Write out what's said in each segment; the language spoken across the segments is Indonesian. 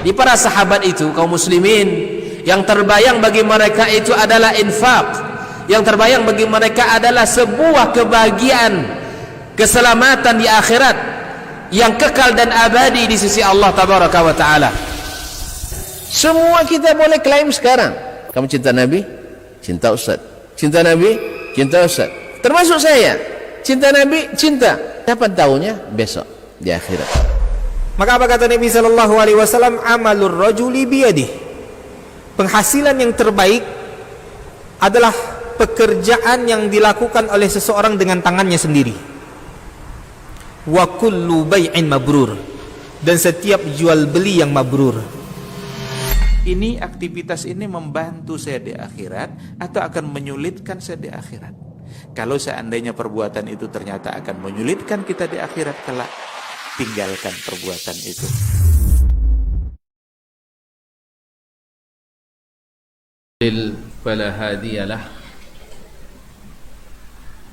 Di para sahabat itu, kaum muslimin, yang terbayang bagi mereka itu adalah infak, yang terbayang bagi mereka adalah sebuah kebahagiaan, keselamatan di akhirat yang kekal dan abadi di sisi Allah tabaraka wa taala. Semua kita boleh klaim sekarang. Kamu cinta Nabi? Cinta Ustaz. Cinta Nabi? Cinta Ustaz. Termasuk saya. Cinta Nabi? Cinta. Kapan tahunya? Besok di akhirat. Maka apa kata Nabi sallallahu alaihi wasallam? Amalur rajuli biyadihi. Penghasilan yang terbaik adalah pekerjaan yang dilakukan oleh seseorang dengan tangannya sendiri. Wa kullu bai'in mabrur. Dan setiap jual beli yang mabrur. Ini aktivitas ini membantu saya di akhirat atau akan menyulitkan saya di akhirat? Kalau seandainya perbuatan itu ternyata akan menyulitkan kita di akhirat kelak, tinggalkan perbuatan itu. فلا هادي له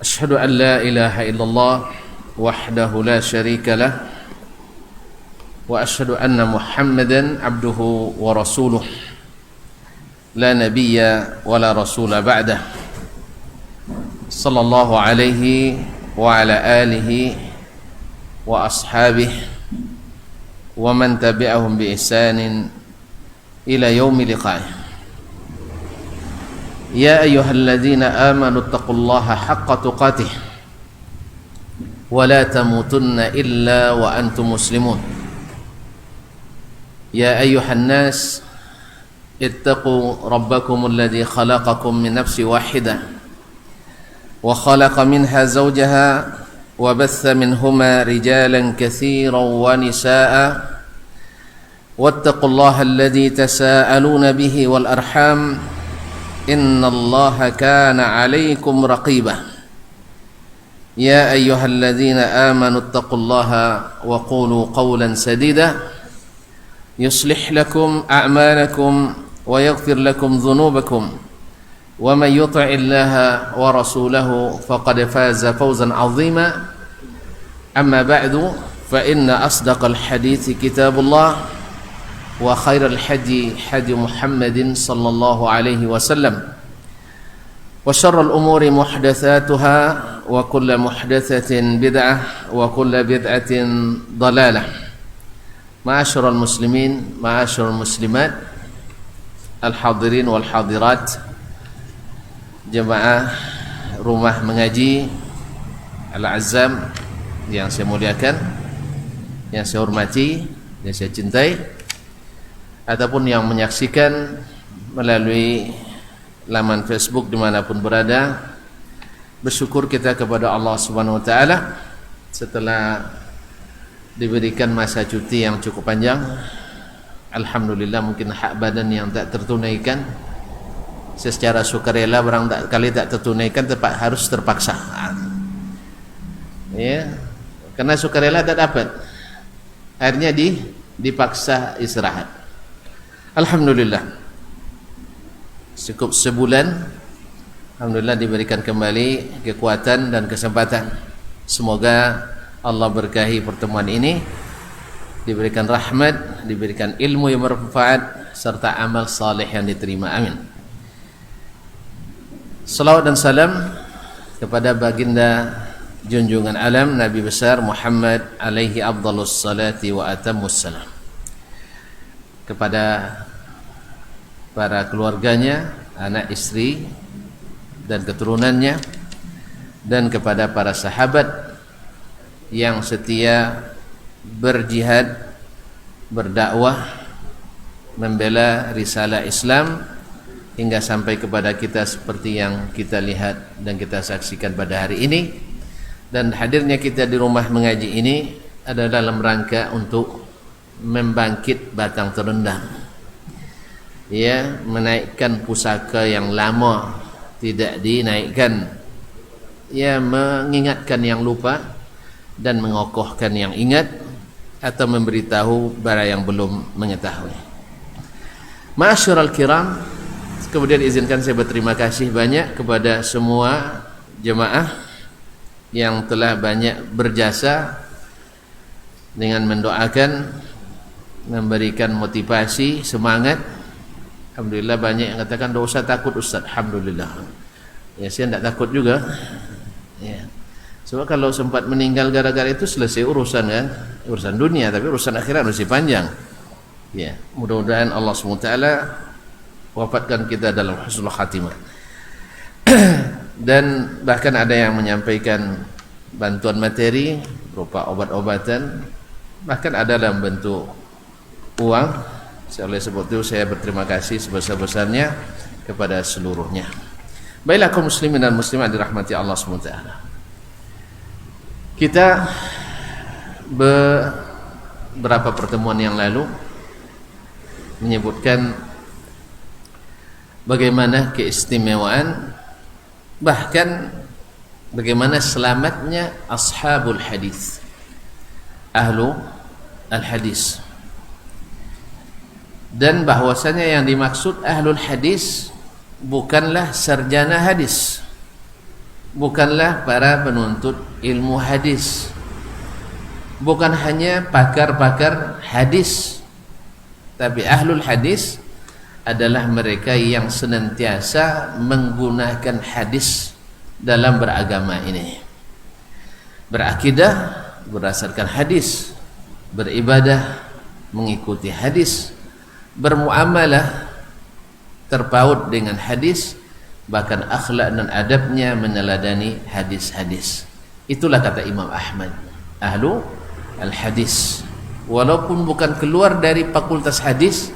أشهد أن لا إله إلا الله وحده لا شريك له وأشهد أن محمدا عبده ورسوله لا نبي ولا رسول بعده صلى الله عليه وعلى آله وأصحابه ومن تبعهم بإحسان إلى يوم لقائه يا أيها الذين آمنوا اتقوا الله حق تقاته ولا تموتن إلا وأنتم مسلمون يا أيها الناس اتقوا ربكم الذي خلقكم من نفس واحدة وخلق منها زوجها وبث منهما رجالا كثيرا ونساء واتقوا الله الذي تساءلون به والأرحام إن الله كان عليكم رقيبا يا أيها الذين آمنوا اتقوا الله وقولوا قولا سديدا يصلح لكم أعمالكم ويغفر لكم ذنوبكم ومن يطع الله ورسوله فقد فاز فوزا عظيما أما بعد فإن أصدق الحديث كتاب الله وخير الحدي حدي محمد صلى الله عليه وسلم وشر الأمور محدثاتها وكل محدثة بدعة وكل بدعة ضلالة. Ma'asyiral muslimin, ma'asyiral muslimat, al-hadirin wal hadirat, jemaah rumah mengaji Al-Azzam yang saya muliakan, yang saya hormati, yang saya cintai, ataupun yang menyaksikan melalui laman Facebook dimanapun berada. Bersyukur kita kepada Allah Subhanahu wa taala setelah diberikan masa cuti yang cukup panjang. Alhamdulillah, mungkin hak badan yang tak tertunaikan secara sukarela barangkali tak tertunaikan, harus terpaksa. Ya, karena sukarela tak dapat, akhirnya dipaksa istirahat. Alhamdulillah, cukup sebulan, alhamdulillah diberikan kembali kekuatan dan kesempatan. Semoga Allah berkahi pertemuan ini, diberikan rahmat, diberikan ilmu yang bermanfaat, serta amal saleh yang diterima. Amin. Salawat dan salam kepada baginda junjungan alam Nabi besar Muhammad alaihi afdhalus salati wa atammus salam, kepada para keluarganya, anak istri dan keturunannya, dan kepada para sahabat yang setia berjihad, berdakwah, membela risalah Islam hingga sampai kepada kita seperti yang kita lihat dan kita saksikan pada hari ini. Dan hadirnya kita di rumah mengaji ini adalah dalam rangka untuk membangkit batang terendam, ya, menaikkan pusaka yang lama tidak dinaikkan, ya, mengingatkan yang lupa dan mengokohkan yang ingat, atau memberitahu bara yang belum mengetahui. Ma'asyiral kiram, kemudian izinkan saya berterima kasih banyak kepada semua jemaah yang telah banyak berjasa dengan mendoakan memberikan motivasi, semangat. Alhamdulillah banyak yang katakan tidak usah takut Ustaz. Alhamdulillah. Ya, saya tidak takut juga. Ya. Sebab kalau sempat meninggal gara-gara itu selesai urusan kan, urusan dunia, tapi urusan akhirat masih panjang. Ya, mudah-mudahan Allah SWT wafatkan kita dalam husnul khatimah. Dan bahkan ada yang menyampaikan bantuan materi berupa obat-obatan, bahkan ada dalam bentuk uang. Oleh sebab itu saya berterima kasih sebesar-besarnya kepada seluruhnya. Baiklah kaum muslimin dan muslimat dirahmati Allah SWT. Kita beberapa pertemuan yang lalu menyebutkan bagaimana keistimewaan, bahkan bagaimana selamatnya ashabul hadis, ahlu al-hadis, dan bahwasanya yang dimaksud ahlul hadis bukanlah sarjana hadis, bukanlah para penuntut ilmu hadis, bukan hanya pakar-pakar hadis, tapi ahlul hadis adalah mereka yang senantiasa menggunakan hadis dalam beragama ini, berakidah berdasarkan hadis, beribadah mengikuti hadis, bermuamalah terpaut dengan hadis, bahkan akhlak dan adabnya meneladani hadis-hadis. Itulah kata Imam Ahmad, ahlu al-hadis. Walaupun bukan keluar dari fakultas hadis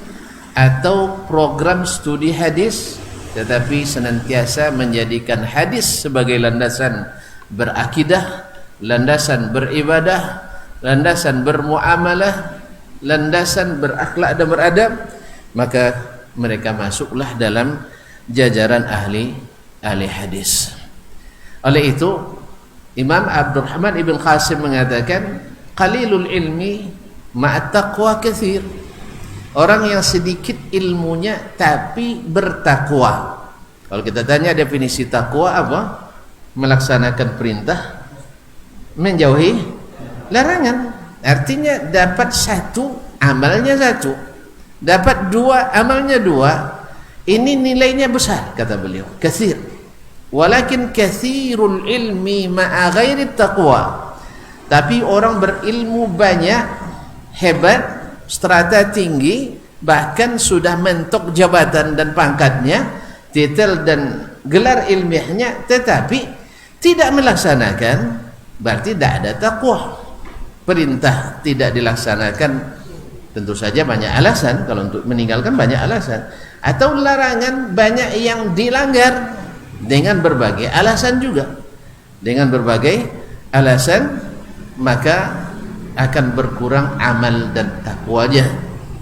atau program studi hadis, tetapi senantiasa menjadikan hadis sebagai landasan berakidah, landasan beribadah, landasan bermuamalah, landasan berakhlak dan beradab, maka mereka masuklah dalam jajaran ahli hadis. Oleh itu Imam Abdurrahman ibn Qasim mengatakan, qalilul ilmi ma'at taqwa katsir. Orang yang sedikit ilmunya tapi bertakwa. Kalau kita tanya definisi takwa apa? Melaksanakan perintah, menjauhi larangan. Artinya dapat satu, amalnya satu. Dapat dua, amalnya dua. Ini nilainya besar, kata beliau. Katsir. Walakin katsirul ilmi ma'a ghairi taqwa. Tapi orang berilmu banyak, hebat, strata tinggi, bahkan sudah mentok jabatan dan pangkatnya, titel dan gelar ilmiahnya, tetapi tidak melaksanakan, berarti tidak ada takwa. Perintah tidak dilaksanakan, tentu saja banyak alasan. Kalau untuk meninggalkan banyak alasan, atau larangan banyak yang dilanggar dengan berbagai alasan juga. Dengan berbagai alasan, maka akan berkurang amal dan takwanya,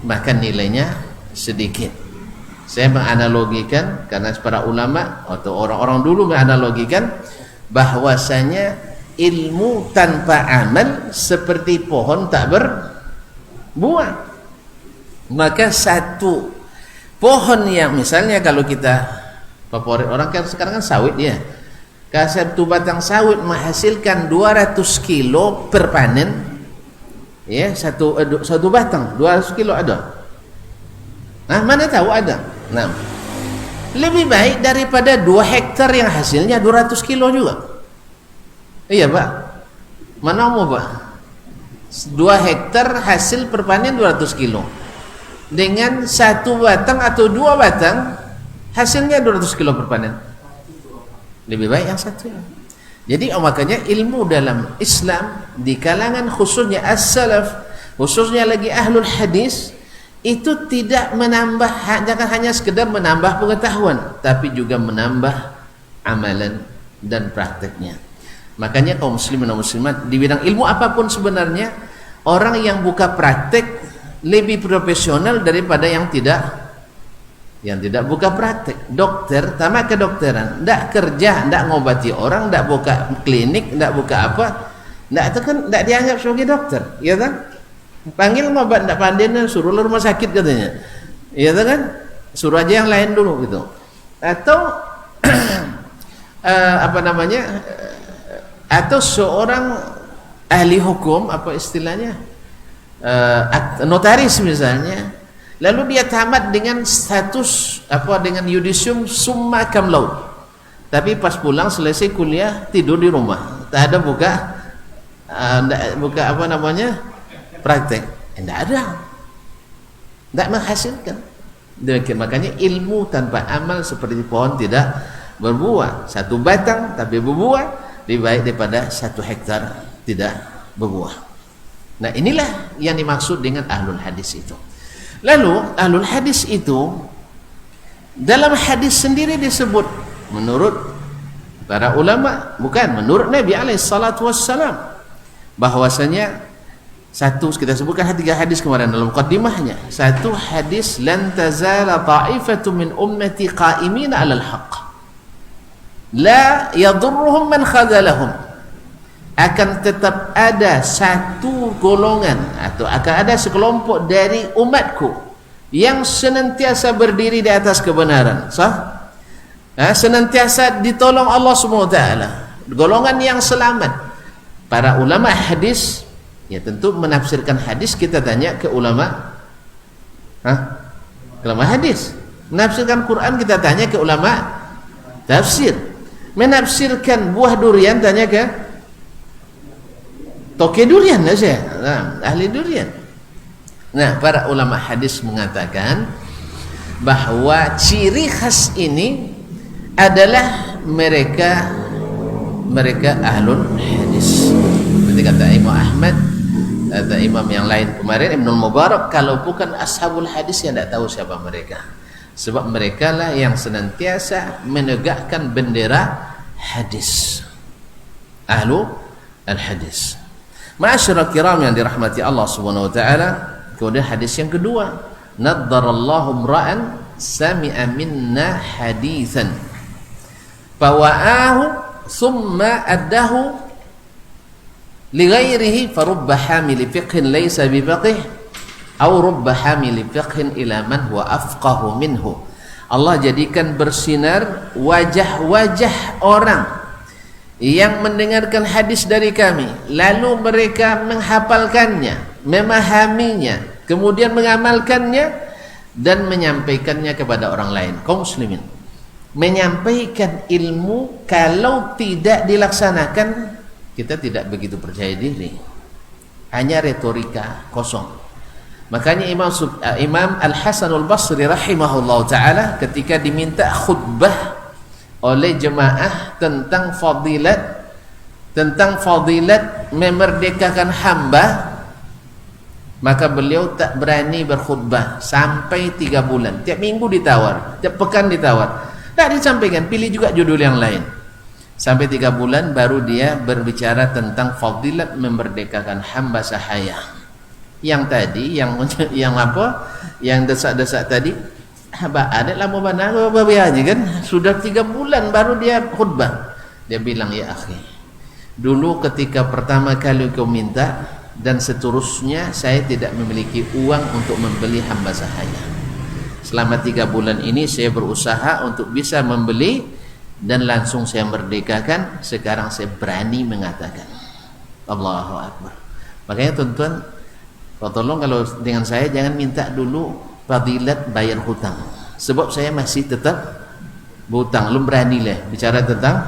maka nilainya sedikit. Saya menganalogikan, karena para ulama atau orang-orang dulu menganalogikan bahwasanya ilmu tanpa amal seperti pohon tak berbuah. Maka satu pohon yang misalnya kalau kita favorit orang kan sekarang kan sawit ya, kalau satu batang sawit menghasilkan 200 kilo per panen, ya, satu batang 200 kilo ada. Nah, mana tahu ada. Nah, lebih baik daripada 2 hektar yang hasilnya 200 kilo juga. Iya Pak, mana mau Pak? 2 hektar hasil perpanen 200 kilo dengan 1 batang atau 2 batang hasilnya 200 kilo perpanen. Lebih baik yang satu. Jadi makanya ilmu dalam Islam di kalangan khususnya as-salaf, khususnya lagi ahlul hadis, itu tidak menambah, jangan hanya sekedar menambah pengetahuan, tapi juga menambah amalan dan prakteknya. Makanya kaum muslimin dan muslimat di bidang ilmu apapun sebenarnya, orang yang buka praktek lebih profesional daripada yang tidak buka praktek. Dokter, tamat kedokteran, tidak kerja, tidak ngobati orang, tidak buka klinik, tidak buka apa, tidak dianggap sebagai dokter, ya kan? Panggil ngobat tidak pandai, suruh rumah sakit katanya, ya kan? Suruh aja yang lain dulu gitu. Atau apa namanya? Atau seorang ahli hukum, apa istilahnya? notaris misalnya, lalu dia tamat dengan status dengan yudisium summa cum laude, tapi pas pulang selesai kuliah tidur di rumah, tak ada buka praktek, tidak ada, tidak menghasilkan. Makanya ilmu tanpa amal seperti pohon tidak berbuah. Satu batang tapi berbuah lebih baik daripada 1 hektar tidak berbuah. Nah, inilah yang dimaksud dengan ahlul hadis itu. Lalu ahlul hadis itu dalam hadis sendiri disebut menurut para ulama, bukan menurut Nabi alaihi salatu wassalam, bahwasanya satu, kita sebutkan 3 hadis kemarin dalam muqaddimahnya. Satu hadis, lan tazala ta'ifatu min ummati qa'imina 'alal haqq la yadurruhum man khadalahum. Akan tetap ada satu golongan atau akan ada sekelompok dari umatku yang senantiasa berdiri di atas kebenaran, senantiasa ditolong Allah Subhanahu wa taala, golongan yang selamat. Para ulama hadis, ya tentu menafsirkan hadis kita tanya ke ulama ulama hadis. Menafsirkan Quran kita tanya ke ulama tafsir. Menafsirkan buah durian tanya ke toke durian saja, ahli durian. Nah, para ulama hadis mengatakan bahwa ciri khas ini adalah mereka ahlul hadis. Seperti kata Imam Ahmad atau imam yang lain kemarin, Ibnul Mubarak, kalau bukan ashabul hadis yang tidak tahu siapa mereka, sebab mereka lah yang senantiasa menegakkan bendera hadis, ahlu al-hadis. Ma'asyiral kiram yang dirahmati Allah Subhanahu wa taala. Kemudian hadis yang kedua, naddarallahu imra'an sami'a minna haditsan fawa'ahu thumma addahu lighairihi farubba hamili fiqhin laysa bifaqih aw rubba hamili fiqhin ila man huwa afqahu minhu. Allah jadikan bersinar wajah-wajah orang yang mendengarkan hadis dari kami, lalu mereka menghafalkannya, memahaminya, kemudian mengamalkannya dan menyampaikannya kepada orang lain, kaum muslimin. Menyampaikan ilmu kalau tidak dilaksanakan, kita tidak begitu percaya diri, hanya retorika kosong. Makanya Imam Al-Hasanul Basri rahimahullah ta'ala ketika diminta khutbah oleh jemaah tentang fadilat memerdekakan hamba, maka beliau tak berani berkhutbah sampai 3 bulan. Tiap minggu ditawar, tiap pekan ditawar, tak disampaikan, pilih juga judul yang lain. Sampai 3 bulan baru dia berbicara tentang fadilat memerdekakan hamba sahaya. Yang tadi, yang desak-desak tadi, ada lah mau mana aja kan, sudah 3 bulan baru dia khutbah. Dia bilang, ya akhi, dulu ketika pertama kali kau minta dan seterusnya, saya tidak memiliki uang untuk membeli hamba sahaya. Selama 3 bulan ini saya berusaha untuk bisa membeli dan langsung saya merdekakan. Sekarang saya berani mengatakan. Allahu Akbar. Makanya tuan-tuan, tolong kalau dengan saya jangan minta dulu fadilat bayar hutang, sebab saya masih tetap berhutang. Lu beranilah bicara tentang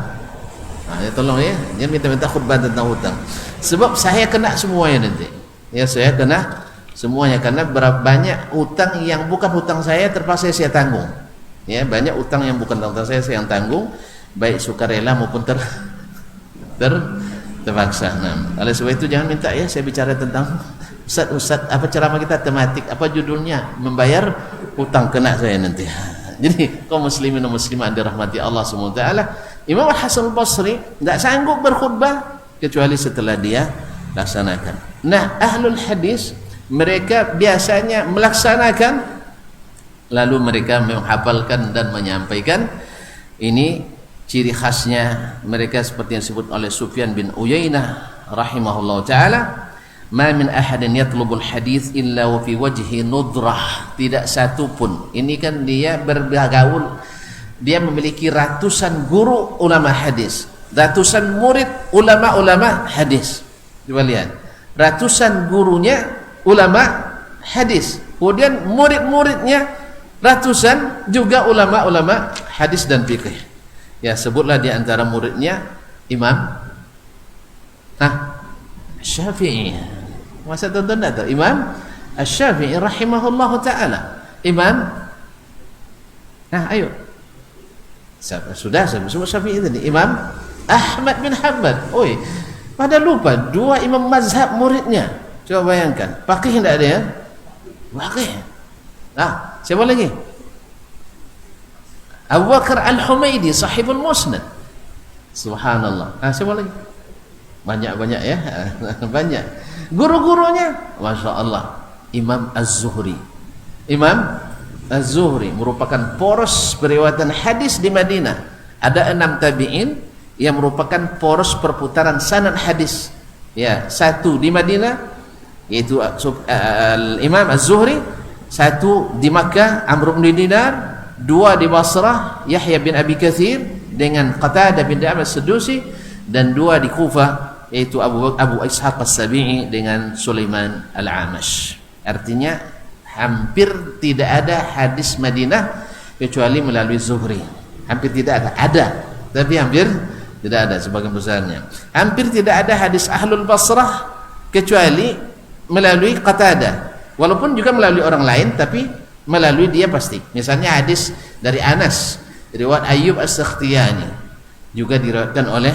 ya tolong ya, jangan minta-minta khutbah tentang hutang, sebab saya kena semuanya nanti. Ya, saya kena semuanya karena berapa banyak hutang yang bukan hutang saya terpaksa saya tanggung. Ya, banyak hutang yang bukan hutang saya yang tanggung, baik sukarela maupun terpaksa. Nah, oleh sebab itu jangan minta ya saya bicara tentang Ustaz, apa ceramah kita tematik, apa judulnya, membayar hutang, kena saya nanti. Jadi kaum muslimin dan muslimat dirahmati Allah Subhanahu wa taala, Imam Al-Hasan Al-Basri tidak sanggup berkhutbah kecuali setelah dia laksanakan. Nah, ahlul hadis mereka biasanya melaksanakan, lalu mereka menghafalkan dan menyampaikan. Ini ciri khasnya mereka, seperti yang disebut oleh Sufyan bin Uyainah rahimahullah taala, ma min ahadin yatlubul hadis illa wa fi wajhi nudrah. Tidak satu pun, ini kan dia bergaul, dia memiliki ratusan guru ulama hadis, ratusan murid ulama-ulama hadis. Coba lihat, ratusan gurunya ulama hadis. Kemudian murid-muridnya ratusan juga ulama-ulama hadis dan fikih. Ya, sebutlah di antara muridnya Imam Syafi'i. Masa tonton tak? Imam Syafi'i rahimahullahu taala. Imam ayo. Sudah sebut Syafi'i tadi. Imam Ahmad bin Hanbal. Oi, pada lupa dua imam mazhab muridnya. Coba bayangkan. Faqih enggak ada ya? Faqih. Siapa lagi? Abu Bakar Al-Humaidi sahibul Musnad. Subhanallah. Siapa lagi? Banyak-banyak ya. Banyak. Guru-gurunya Masya Allah, Imam Az-Zuhri. Imam Az-Zuhri merupakan poros periwayatan hadis di Madinah. Ada 6 tabi'in yang merupakan poros perputaran sanad hadis. Ya, satu di Madinah yaitu Imam Az-Zuhri, satu di Makkah Amr bin Dinar, 2 di Basrah Yahya bin Abi Katsir dengan Qatadah bin Da'am As-Sadusi, dan 2 di Kufah yaitu Abu Ishaq As-Sabi'i dengan Sulaiman Al-Amash. Artinya hampir tidak ada hadis Madinah kecuali melalui Zuhri. Hampir tidak ada, tapi hampir tidak ada sebagian besarnya. Hampir tidak ada hadis Ahlul Basrah kecuali melalui Qatadah. Walaupun juga melalui orang lain, tapi melalui dia pasti. Misalnya hadis dari Anas, riwayat Ayyub As-Sakhtiyani, juga diriwayatkan oleh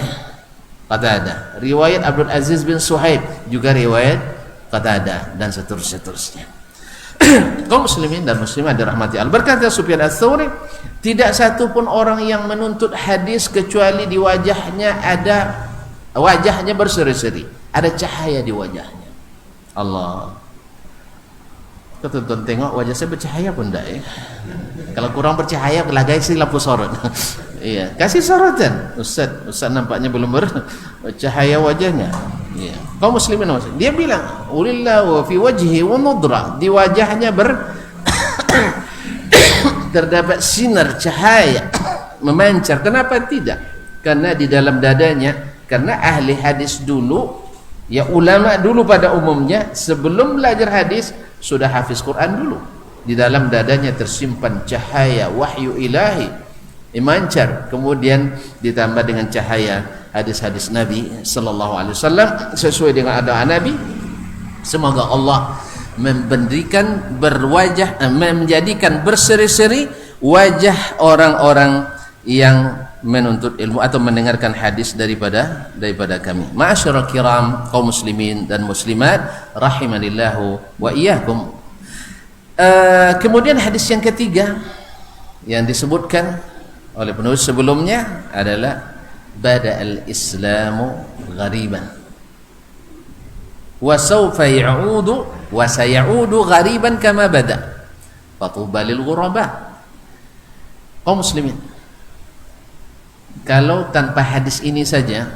Qatadah. Riwayat Abdul Aziz bin Suhaib juga riwayat Qatadah, dan seterusnya. Kaum muslimin dan muslimah dirahmati Allah. Berkata Sufyan Ats-Tsauri, tidak satu pun orang yang menuntut hadis kecuali di wajahnya berseri-seri, ada cahaya di wajahnya. Allah. Kau tonton tengok wajah saya bercahaya pun enggak ya? Kalau kurang bercahaya, belagai sih lampu sorot. Iya, kasih sorotan. Ustaz nampaknya belum bercahaya wajahnya. Iya. Kaum muslimin, dia bilang, "Ulillahu fi wajhi wa nudra." Di wajahnya terdapat sinar cahaya memancar. Kenapa tidak? Karena di dalam dadanya, karena ahli hadis dulu, ya ulama dulu pada umumnya sebelum belajar hadis sudah hafiz Quran dulu. Di dalam dadanya tersimpan cahaya wahyu ilahi memancar, kemudian ditambah dengan cahaya hadis-hadis Nabi sallallahu alaihi wasallam sesuai dengan doa Nabi. Semoga Allah menjadikan berseri-seri wajah orang-orang yang menuntut ilmu atau mendengarkan hadis daripada kami. Ma'asyiral kiram, kaum muslimin dan muslimat rahimanillahu wa iyyakum. Kemudian hadis yang ketiga yang disebutkan oleh penulis sebelumnya adalah bada'al islamu ghariban wa sawfa ya'udu wa sayaudu ghariban kama bada' fatuba lil ghuraba. Kaum muslimin, kalau tanpa hadis ini saja,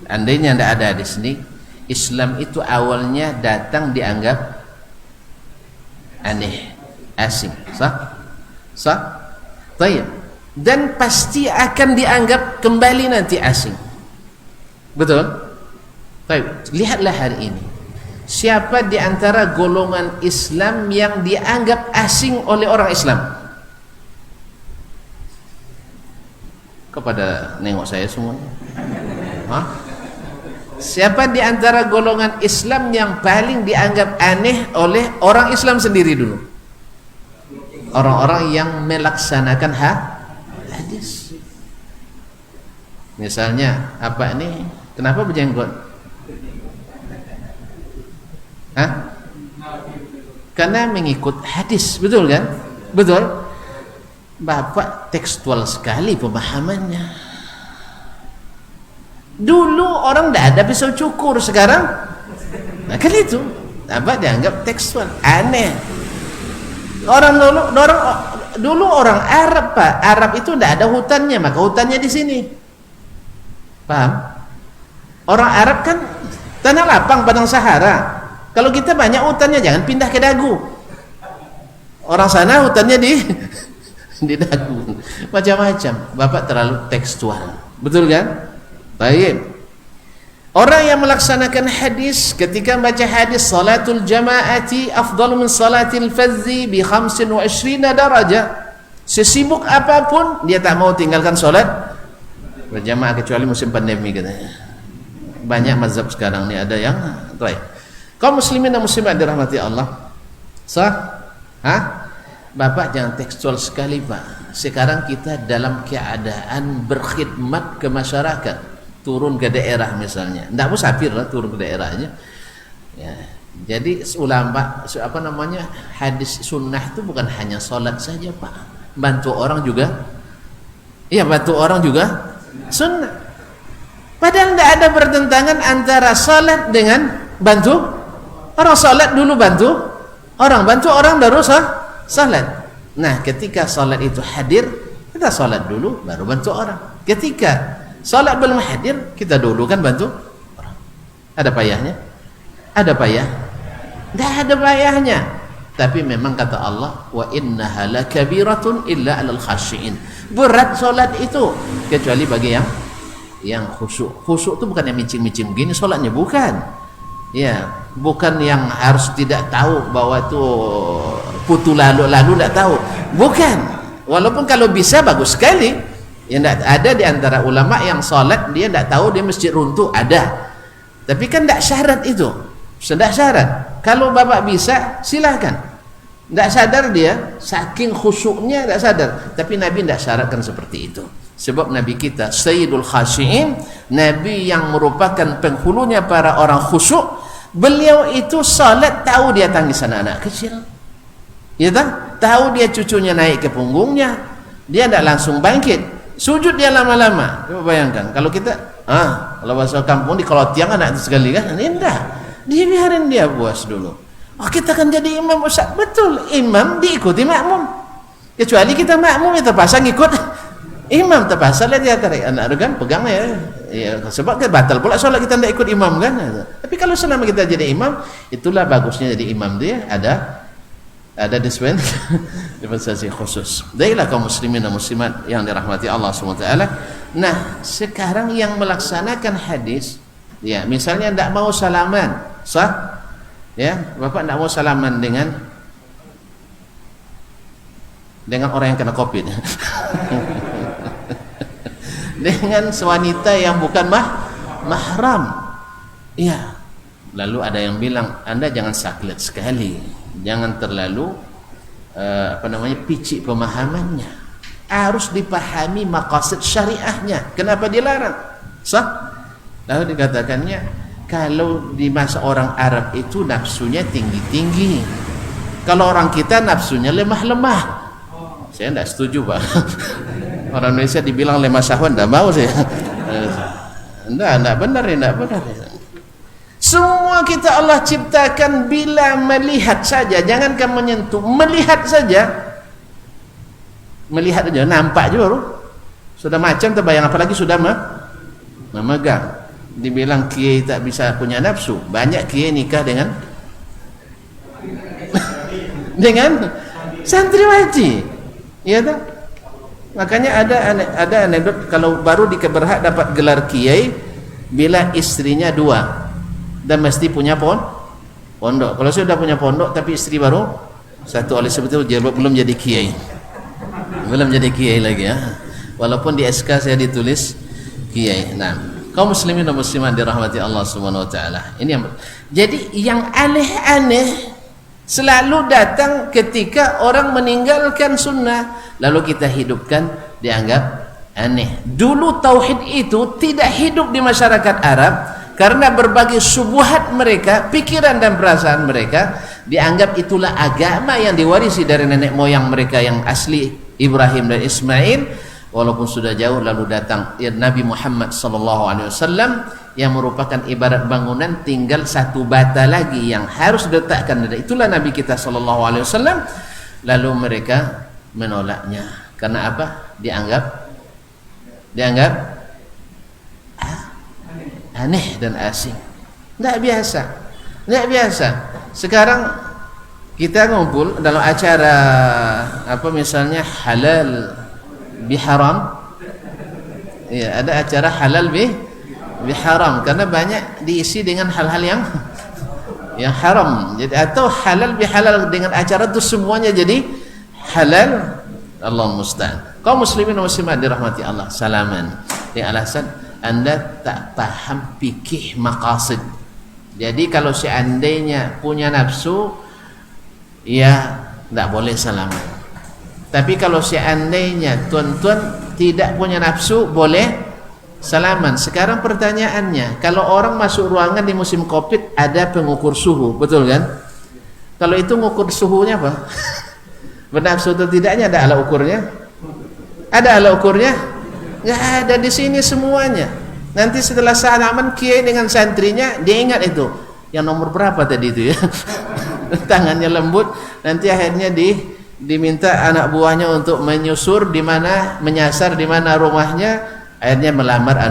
andainya tidak ada hadis ini, Islam itu awalnya datang dianggap aneh, asing, sah? Baik. Dan pasti akan dianggap kembali nanti asing. Betul? Baik. Lihatlah hari ini, siapa di antara golongan Islam yang dianggap asing oleh orang Islam? Kepada nengok saya semuanya. Siapa di antara golongan Islam yang paling dianggap aneh oleh orang Islam sendiri dulu? Orang-orang yang melaksanakan hadis. Misalnya apa ini? Kenapa berjenggot? Karena mengikut hadis, betul kan? Betul. Bapak tekstual sekali pemahamannya. Dulu orang tidak ada pisau cukur, sekarang kan itu apa dianggap tekstual, aneh. Dulu orang Arab, Pak. Arab itu tidak ada hutannya, maka hutannya di sini. Paham? Orang Arab kan tanah lapang, padang Sahara. Kalau kita banyak hutannya, jangan pindah ke dagu. Orang sana hutannya di dagu. Macam-macam. Bapak terlalu tekstual. Betul kan? Baik. Orang yang melaksanakan hadis ketika baca hadis salatul jamaati afdalu min salatil fadzi bi 25 darajah. Sesibuk apapun dia tak mau tinggalkan salat berjamaah kecuali musim pandemi katanya. Banyak mazhab sekarang ni ada yang baik. Kaum muslimin dan muslimat dirahmati Allah. Sah? Bapak jangan tekstual sekali, Pak. Sekarang kita dalam keadaan berkhidmat ke masyarakat. Turun ke daerah misalnya, tidak musafir lah, turun ke daerahnya ya. Jadi ulama hadis sunnah itu bukan hanya sholat saja, Pak. Bantu orang juga, iya, bantu orang juga sunnah. Padahal tidak ada bertentangan antara sholat dengan bantu orang. Sholat dulu bantu orang baru sholat. Nah, ketika sholat itu hadir, kita sholat dulu baru bantu orang. Ketika salat belum hadir, kita dulu kan bantu orang. Ada payahnya? Ada payah? Tidak ada payahnya. Tapi memang kata Allah, wa innaha lakabiratun illa 'alal khashiin. Berat salat itu kecuali bagi yang khusyuk. Khusyuk itu bukan yang micing-micing begini salatnya, bukan. Ya, bukan yang harus tidak tahu bahwa itu putu lalu tidak tahu. Bukan. Walaupun kalau bisa bagus sekali. Yang tidak ada di antara ulama yang salat dia tidak tahu dia masjid runtuh, ada. Tapi kan tidak syarat itu. Tidak syarat. Kalau bapak bisa silakan. Tidak sadar dia, saking khusyuknya tidak sadar. Tapi Nabi tidak syaratkan seperti itu. Sebab Nabi kita Sayyidul Khashi'in, Nabi yang merupakan penghulunya para orang khusyuk. Beliau itu salat tahu dia tangisan anak kecil. Ya tak? Tahu dia cucunya naik ke punggungnya. Dia tidak langsung bangkit. Sujud dia lama-lama. Coba bayangkan kalau kita kalau bahasa kampung di kalau tiang anak itu sekali kan, ini enggak. Dia biarin dia puas dulu. Kita kan jadi imam, Ustaz. Betul, imam diikuti makmum. Kecuali kita makmum yang terpaksa ngikut imam, terpaksa lihat dia tarik anak kan, pegang ya, sebab kan batal pula solat kita tidak ikut imam kan. Tapi kalau selama kita jadi imam, itulah bagusnya jadi imam dia ada dispensasi khusus. Baiklah kaum muslimin dan muslimat yang dirahmati Allah SWT. Nah, sekarang yang melaksanakan hadis, ya, misalnya tidak mau salaman, sah? Ya, bapak tidak mau salaman dengan orang yang kena COVID. Dengan wanita yang bukan mahram. Iya. Lalu ada yang bilang, Anda jangan saklet sekali. Jangan terlalu picik pemahamannya. Harus dipahami maqasid syariahnya. Kenapa dilarang? Sah? Lalu dikatakannya, kalau di masa orang Arab itu nafsunya tinggi-tinggi. Kalau orang kita nafsunya lemah-lemah. Saya tidak setuju, Pak. Orang Indonesia dibilang lemah syahwat, tidak mau saya. Tidak benar. Semua kita Allah ciptakan bila melihat saja, jangankan menyentuh, melihat saja. Melihat saja, nampak juga sudah macam terbayang, apalagi sudah memegang. Dibilang kiai tak bisa punya nafsu, banyak kiai nikah dengan santriwati. Iya tak? Makanya ada anekdot, kalau baru di Keberhak dapat gelar kiai bila istrinya 2 dan mesti punya pondok. Kalau sudah punya pondok tapi istri baru 1, oleh sebab itu belum jadi kiai. Belum jadi kiai lagi ya. Walaupun di SK saya ditulis kiai. Nah, kaum muslimin dan muslimat dirahmati Allah Subhanahu wa taala. Ini yang aneh-aneh selalu datang ketika orang meninggalkan sunnah lalu kita hidupkan, dianggap aneh. Dulu tauhid itu tidak hidup di masyarakat Arab karena berbagai syubhat mereka, pikiran dan perasaan mereka dianggap itulah agama yang diwarisi dari nenek moyang mereka yang asli, Ibrahim dan Ismail. Walaupun sudah jauh, lalu datang Nabi Muhammad SAW yang merupakan ibarat bangunan, tinggal satu bata lagi yang harus diletakkan. Itulah Nabi kita SAW. Lalu mereka menolaknya karena apa? Dianggap aneh dan asing, tidak biasa. Sekarang kita ngumpul dalam acara misalnya halal biharam, ya, ada acara halal biharam, karena banyak diisi dengan hal-hal yang haram. Jadi atau halal bihalal, dengan acara itu semuanya jadi halal. Allah musta'an. Kaum muslimin dan muslimat dirahmati Allah, salaman. Yang alasan Anda tak paham fikih maqasid. Jadi kalau seandainya punya nafsu, ya tidak boleh salaman. Tapi kalau seandainya tuan-tuan tidak punya nafsu, boleh salaman. Sekarang pertanyaannya, kalau orang masuk ruangan di musim Covid ada pengukur suhu, betul kan? Kalau itu ngukur suhunya apa? Bernafsu atau tidaknya ada alat ukurnya? Ada alat ukurnya? Nggak ada di sini semuanya. Nanti setelah salaman kiai dengan santrinya dia ingat itu. Yang nomor berapa tadi itu ya? Tangannya lembut. Nanti akhirnya diminta anak buahnya untuk menyusur di mana, menyasar di mana rumahnya. Akhirnya melamar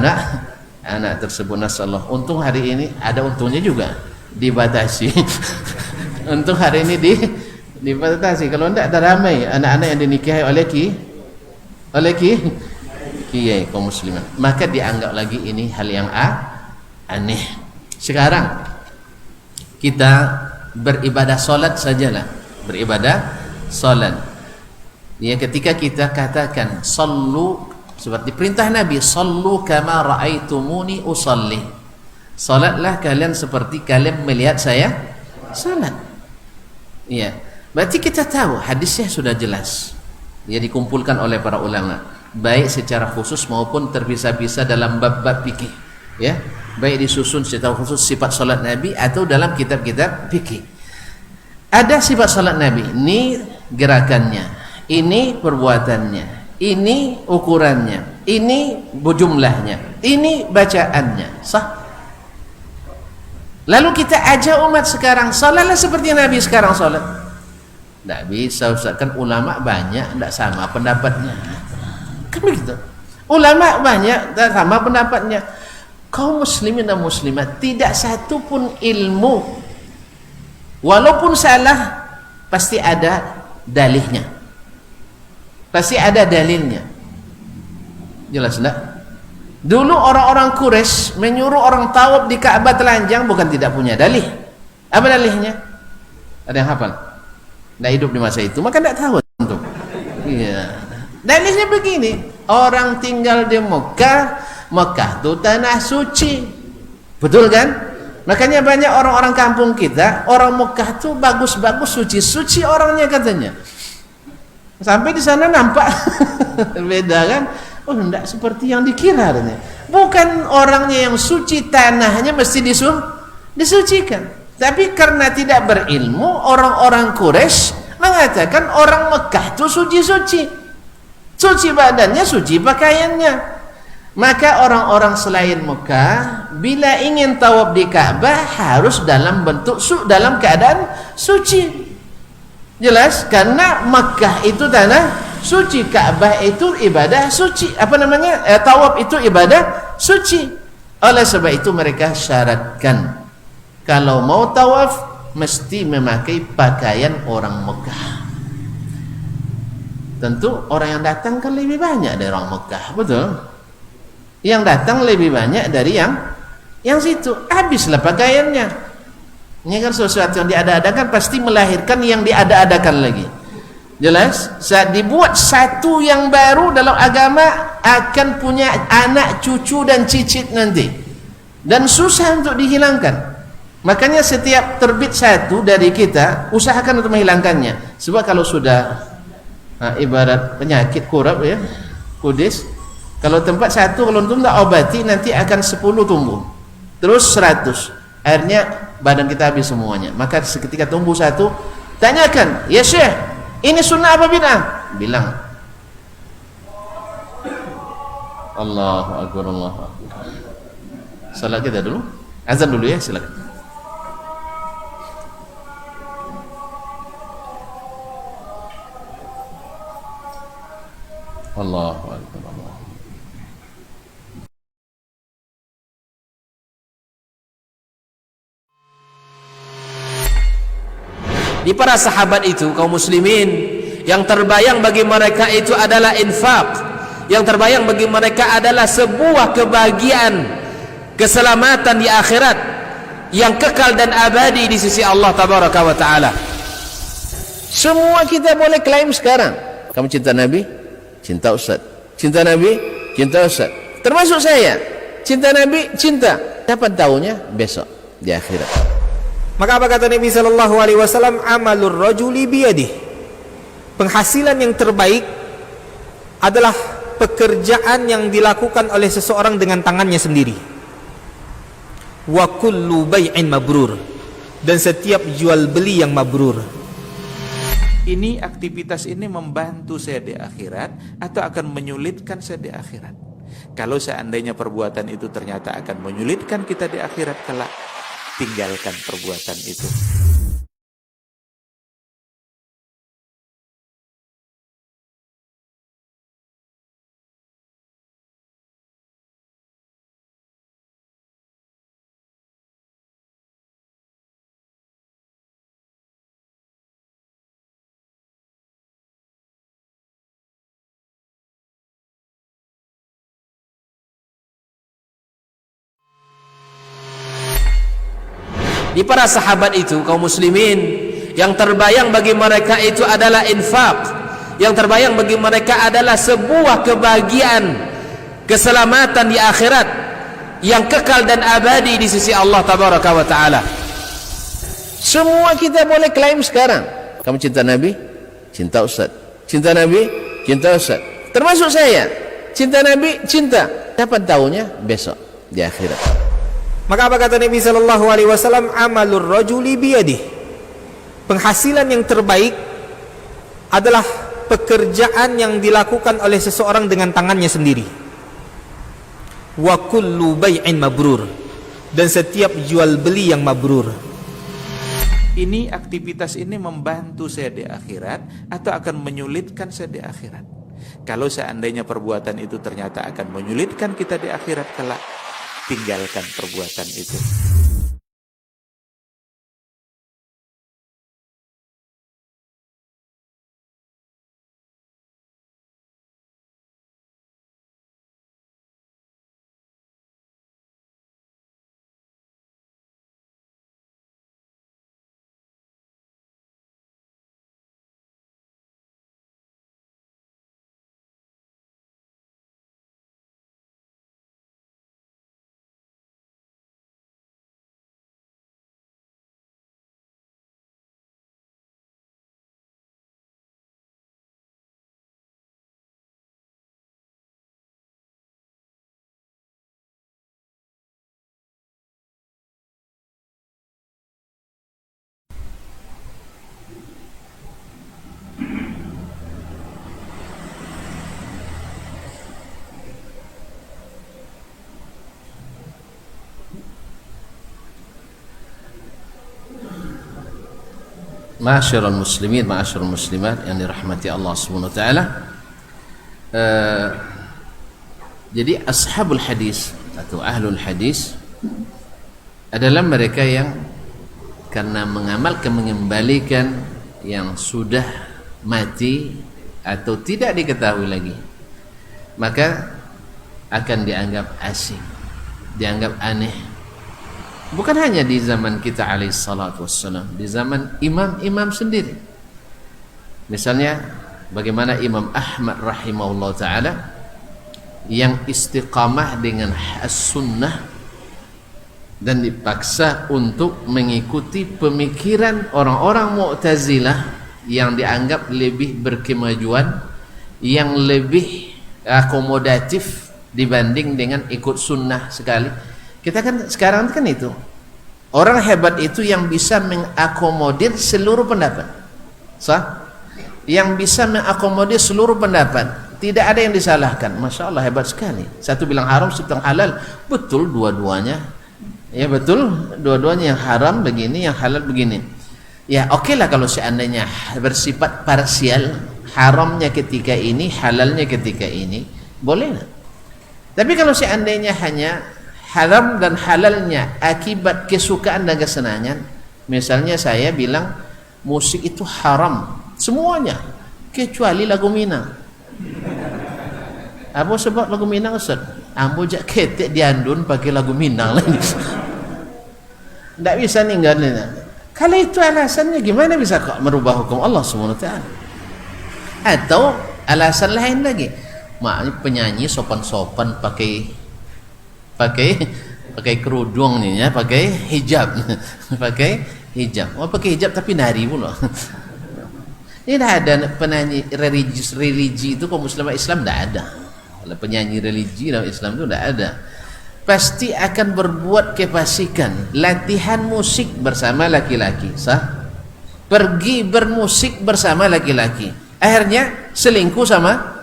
anak tersebut. Nasallahu. Untung hari ini ada untungnya juga, dibatasi. Untung hari ini dibatasi. Kalau tidak ada ramai anak-anak yang dinikahi oleh kiai kaum muslimin, maka dianggap lagi ini hal yang aneh. Sekarang kita beribadah solat sajalah, beribadah solat ya, ketika kita katakan sallu, seperti perintah Nabi, sallu kama ra'aitumuni usalli, salatlah kalian seperti kalian melihat saya salat. Ya, berarti kita tahu hadisnya sudah jelas, ya, dikumpulkan oleh para ulama, baik secara khusus maupun terpisah-pisah dalam bab-bab fikih, ya, baik disusun secara khusus sifat salat Nabi atau dalam kitab-kitab fikih. Ada sifat salat Nabi, ini gerakannya, ini perbuatannya, ini ukurannya, ini jumlahnya, ini bacaannya, sah. Lalu kita ajak umat sekarang, salatlah seperti Nabi sekarang salat. Tidak bisa Ustaz, kan ulama banyak, tidak sama pendapatnya. Kan begitu. Ulama banyak, tidak sama pendapatnya. Kaum muslimin dan muslimat, tidak satu pun ilmu, walaupun salah, pasti ada dalihnya. Pasti ada dalilnya. Jelas tidak? Dulu orang-orang Quraisy menyuruh orang tawaf di Ka'bah telanjang, bukan tidak punya dalih. Apa dalihnya? Ada yang hafal? Tidak hidup di masa itu, maka tidak tahu untuk. Iya. Dalilnya begini, orang tinggal di Mekah, Mekah itu tanah suci, betul kan? Makanya banyak orang-orang kampung kita, orang Mekah itu bagus-bagus, suci-suci orangnya katanya. Sampai di sana nampak beda kan? Oh, tidak seperti yang dikira. Bukan orangnya yang suci, tanahnya mesti disucikan. Tapi karena tidak berilmu, orang-orang Quraisy mengatakan orang Mekah itu suci-suci, suci badannya, suci pakaiannya. Maka orang-orang selain Mekah bila ingin tawaf di Ka'bah harus dalam bentuk dalam keadaan suci. Jelas, karena Mekah itu tanah suci, Ka'bah itu ibadah suci, tawaf itu ibadah suci. Oleh sebab itu mereka syaratkan kalau mau tawaf mesti memakai pakaian orang Mekah. Tentu orang yang datang kan lebih banyak dari orang Mekah, betul? Yang datang lebih banyak dari yang situ, habislah pakaiannya. Ini kan sesuatu yang diada-adakan pasti melahirkan yang diada-adakan lagi. Jelas, saat dibuat satu yang baru dalam agama akan punya anak, cucu dan cicit nanti, dan susah untuk dihilangkan. Makanya setiap terbit satu dari kita usahakan untuk menghilangkannya. Sebab kalau sudah ibarat penyakit kurap ya, kudis, kalau tempat satu kalau tidak obati nanti akan 10 tumbuh, terus 100, akhirnya badan kita habis semuanya. Maka seketika tumbuh satu, tanyakan, ya Syekh, ini sunnah apa bid'ah? Bilang Allahu Akbar, Allahu Akbar. Salat kita dulu, azan dulu ya, silakan. Allahu Akbar, Allahu Akbar. Di para sahabat itu, kaum muslimin, yang terbayang bagi mereka itu adalah infak, yang terbayang bagi mereka adalah sebuah kebahagiaan keselamatan di akhirat yang kekal dan abadi di sisi Allah tabaraka wa taala. Semua kita boleh klaim sekarang. Kamu cinta Nabi? Cinta Ustaz. Cinta Nabi? Cinta Ustaz. Termasuk saya. Cinta Nabi? Cinta. Dapat tahunya besok di akhirat. Maka apa kata Nabi sallallahu alaihi wasallam? Amalur rajuli biyadihi. Penghasilan yang terbaik adalah pekerjaan yang dilakukan oleh seseorang dengan tangannya sendiri. Wa kullu bai'in mabrur. Dan setiap jual beli yang mabrur. Ini aktivitas ini membantu saya di akhirat atau akan menyulitkan saya di akhirat. Kalau seandainya perbuatan itu ternyata akan menyulitkan kita di akhirat kelak, tinggalkan perbuatan itu. Di para sahabat itu, kaum muslimin, yang terbayang bagi mereka itu adalah infak. Yang terbayang bagi mereka adalah sebuah kebahagiaan, keselamatan di akhirat yang kekal dan abadi di sisi Allah tabaraka wa taala. Semua kita boleh klaim sekarang. Kamu cinta Nabi? Cinta Ustaz. Cinta Nabi? Cinta Ustaz. Termasuk saya. Cinta Nabi? Cinta. Dapat tahunya besok di akhirat. Maka apa kata Nabi sallallahu alaihi wasallam? Amalur rajuli biyadihi. Penghasilan yang terbaik adalah pekerjaan yang dilakukan oleh seseorang dengan tangannya sendiri. Wa kullu bai'in mabrur. Dan setiap jual beli yang mabrur. Ini aktivitas ini membantu saya di akhirat atau akan menyulitkan saya di akhirat. Kalau seandainya perbuatan itu ternyata akan menyulitkan kita di akhirat kelak, tinggalkan perbuatan itu. Ma'asyiral muslimin, ma'asyiral muslimat yang dirahmati Allah Subhanahu wa taala. Jadi ashabul hadis atau ahlul hadis adalah mereka yang karena mengamalkan, mengembalikan yang sudah mati atau tidak diketahui lagi, maka akan dianggap asing, dianggap aneh. Bukan hanya di zaman kita alaihi salatu wassalam, di zaman imam-imam sendiri. Misalnya bagaimana Imam Ahmad rahimahullah ta'ala yang istiqamah dengan as-sunnah dan dipaksa untuk mengikuti pemikiran orang-orang Mu'tazilah yang dianggap lebih berkemajuan, yang lebih akomodatif dibanding dengan ikut sunnah sekali. Kita kan sekarang kan itu orang hebat itu yang bisa mengakomodir seluruh pendapat, yang bisa mengakomodir seluruh pendapat, tidak ada yang disalahkan. Masya Allah, hebat sekali. Satu bilang haram, satu bilang halal, betul dua-duanya. Ya betul, dua-duanya yang haram begini, yang halal begini. Ya oke lah kalau seandainya bersifat parsial, haramnya ketika ini, halalnya ketika ini, boleh lah. Tapi kalau seandainya hanya haram dan halalnya akibat kesukaan dan kesenangan, misalnya saya bilang musik itu haram semuanya kecuali lagu Minang. Apa sebab lagu Minang Ustaz? ambo jak ketek diandun pakai lagu Minang lagi. Tidak bisa ninggalin. Kalau itu alasannya, gimana bisa kok merubah hukum Allah SWT? Atau alasan lain lagi, penyanyi sopan-sopan pakai kerudung nih ya, pakai hijab, pakai hijab. Pakai hijab tapi nari pula. Ini tidak ada penyanyi religi itu kaum muslimah Islam, tidak ada. Kalau penyanyi religi dalam Islam itu tidak ada. Pasti akan berbuat kefasikan. Latihan musik bersama laki-laki, sah? Pergi bermusik bersama laki-laki, akhirnya selingkuh sama.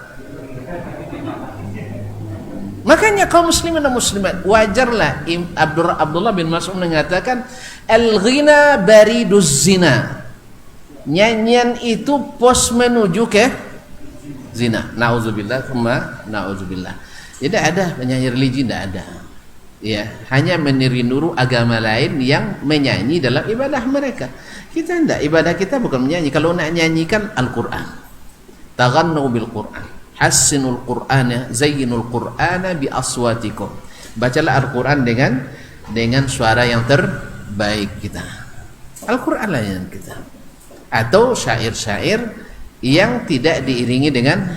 Makanya kaum muslimin dan muslimat, wajarlah Abdullah bin Mas'ud mengatakan al-ghina bariduz zina. Nyanyian itu pos menuju ke zina. Nauzubillah, nauzubillah. Tidak ada penyanyi religi, tidak ada. Ya, hanya meniru agama lain yang menyanyi dalam ibadah mereka. Kita tidak, ibadah kita bukan menyanyi. Kalau nak nyanyikan Al-Quran, taghannu bil Quran, hassinul Qur'ana, zayyinul Qur'ana bi aswatikum. Bacalah Al-Quran dengan suara yang terbaik kita. Al-Quran lah yang kita. Atau syair-syair yang tidak diiringi dengan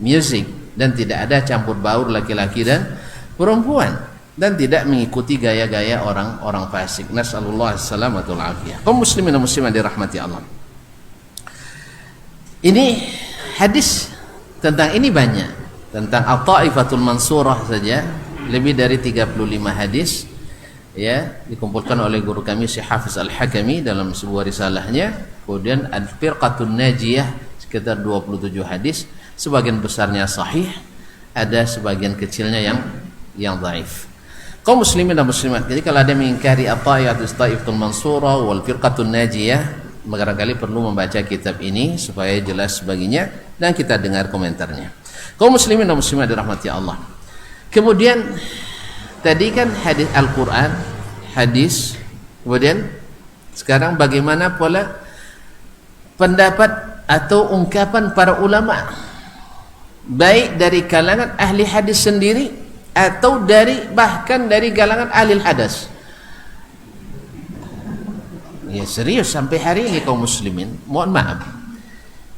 musik dan tidak ada campur baur laki-laki dan perempuan, dan tidak mengikuti gaya-gaya orang-orang fasik. Nasallallahu alaihi afiyah. Kaum muslimin dan muslimat dirahmati Allah. Ini hadis tentang ini banyak, tentang At-Taifatul Mansurah saja lebih dari 35 hadis ya, dikumpulkan oleh guru kami Syekh Hafiz Al-Hakami dalam sebuah risalahnya. Kemudian Al-Firqatun Najiyah sekitar 27 hadis, sebagian besarnya sahih, ada sebagian kecilnya yang dhaif. Kaum muslimin dan muslimat, jadi kalau ada yang mengingkari At-Taifatul Mansurah wal Firqatun Najiyah, barangkali perlu membaca kitab ini supaya jelas baginya dan kita dengar komentarnya. Kaum muslimin dan muslimat dirahmati Allah. Kemudian tadi kan hadis Al-Quran, hadis, kemudian sekarang bagaimana pola pendapat atau ungkapan para ulama, baik dari kalangan ahli hadis sendiri atau bahkan dari kalangan ahli hadas. Ya serius, sampai hari ini kaum muslimin, mohon maaf,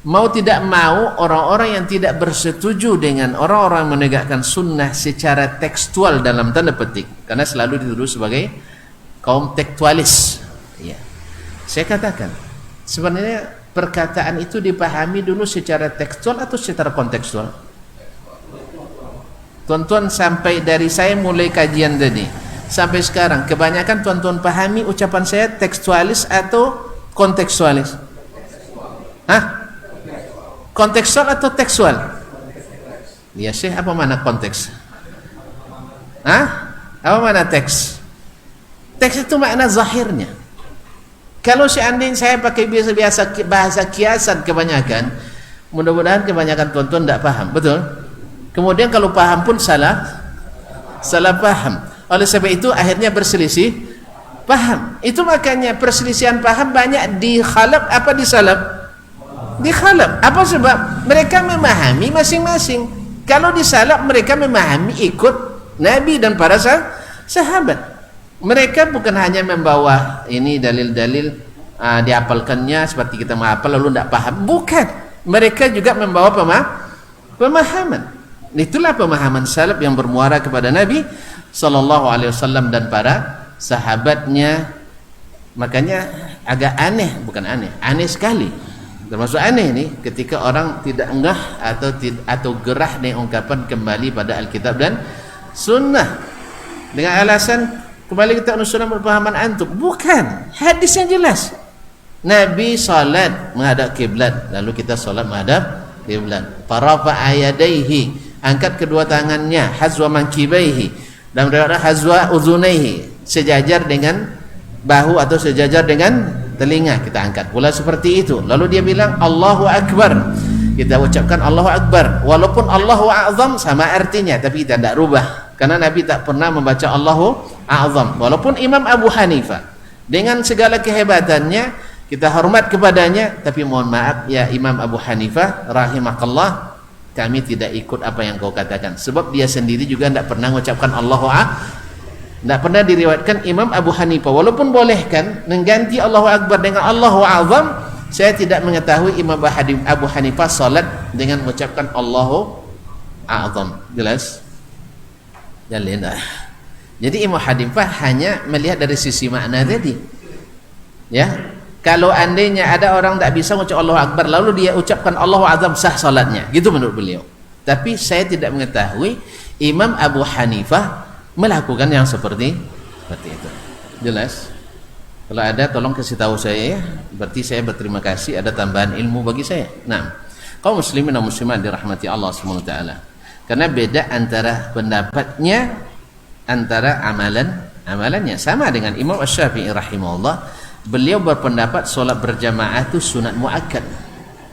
mau tidak mau orang-orang yang tidak bersetuju dengan orang-orang menegakkan sunnah secara tekstual dalam tanda petik, karena selalu dituduh sebagai kaum tekstualis ya. Saya katakan sebenarnya perkataan itu dipahami dulu secara tekstual atau secara kontekstual. Tuan-tuan, sampai dari saya mulai kajian tadi sampai sekarang, kebanyakan tuan-tuan pahami ucapan saya tekstualis atau kontekstualis? Hah? Kontekstual atau tekstual? Ya Syekh, apa mana konteks? Hah? Apa mana teks? Teks itu makna zahirnya. Kalau seandainya saya pakai biasa-biasa bahasa kiasan kebanyakan, mudah-mudahan kebanyakan tuan-tuan tidak paham, betul? Kemudian kalau paham pun salah paham. Oleh sebab itu akhirnya berselisih paham. Itu makanya perselisihan paham banyak di khalaf apa di salaf? Di khalaf. Apa sebab? Mereka memahami masing-masing. Kalau di salaf mereka memahami ikut Nabi dan para sahabat. Mereka bukan hanya membawa ini dalil-dalil dihafalkannya seperti kita menghafal lalu tidak paham. Bukan. Mereka juga membawa pemahaman. Itulah pemahaman salaf yang bermuara kepada Nabi sallallahu alaihi wasallam dan para sahabatnya. Makanya agak aneh, bukan aneh, aneh sekali. Termasuk aneh ini ketika orang tidak engah atau gerah dengan ungkapan kembali pada Alkitab dan Sunnah dengan alasan kembali kita Sunnah berpahaman antum. Bukan, hadis yang jelas. Nabi salat menghadap kiblat, lalu kita salat menghadap kiblat. Farafa ayadaihi, angkat kedua tangannya, hazwa mankibaihi, dan hazwa uzunaihi, sejajar dengan bahu atau sejajar dengan telinga, kita angkat pula seperti itu. Lalu dia bilang Allahu Akbar, kita ucapkan Allahu Akbar, walaupun Allahu A'zam sama artinya, tapi kita tidak rubah karena Nabi tak pernah membaca Allahu A'zam. Walaupun Imam Abu Hanifah dengan segala kehebatannya kita hormat kepadanya, tapi mohon maaf ya Imam Abu Hanifah rahimakallah, kami tidak ikut apa yang kau katakan. Sebab dia sendiri juga tidak pernah mengucapkan Allahu Akbar. Tidak pernah diriwayatkan Imam Abu Hanifah, walaupun boleh kan mengganti Allahu Akbar dengan Allahu Azam, saya tidak mengetahui Imam Abu Hanifah salat dengan mengucapkan Allahu Azam. Jelas? Jadi Imam Hanifah hanya melihat dari sisi makna tadi. Ya, kalau andainya ada orang tak bisa mengucap Allahu Akbar lalu dia ucapkan Allahu Azam, sah salatnya. Gitu menurut beliau. Tapi saya tidak mengetahui Imam Abu Hanifah melakukan yang seperti itu. Jelas? Kalau ada tolong kasih tahu saya ya. Berarti saya berterima kasih, ada tambahan ilmu bagi saya. Nah, kaum muslimin dan muslimat dirahmati Allah Subhanahu wa taala. Karena beda antara pendapatnya antara amalannya. Sama dengan Imam Asy-Syafi'i rahimahullah, beliau berpendapat solat berjamaah itu sunat muakkad.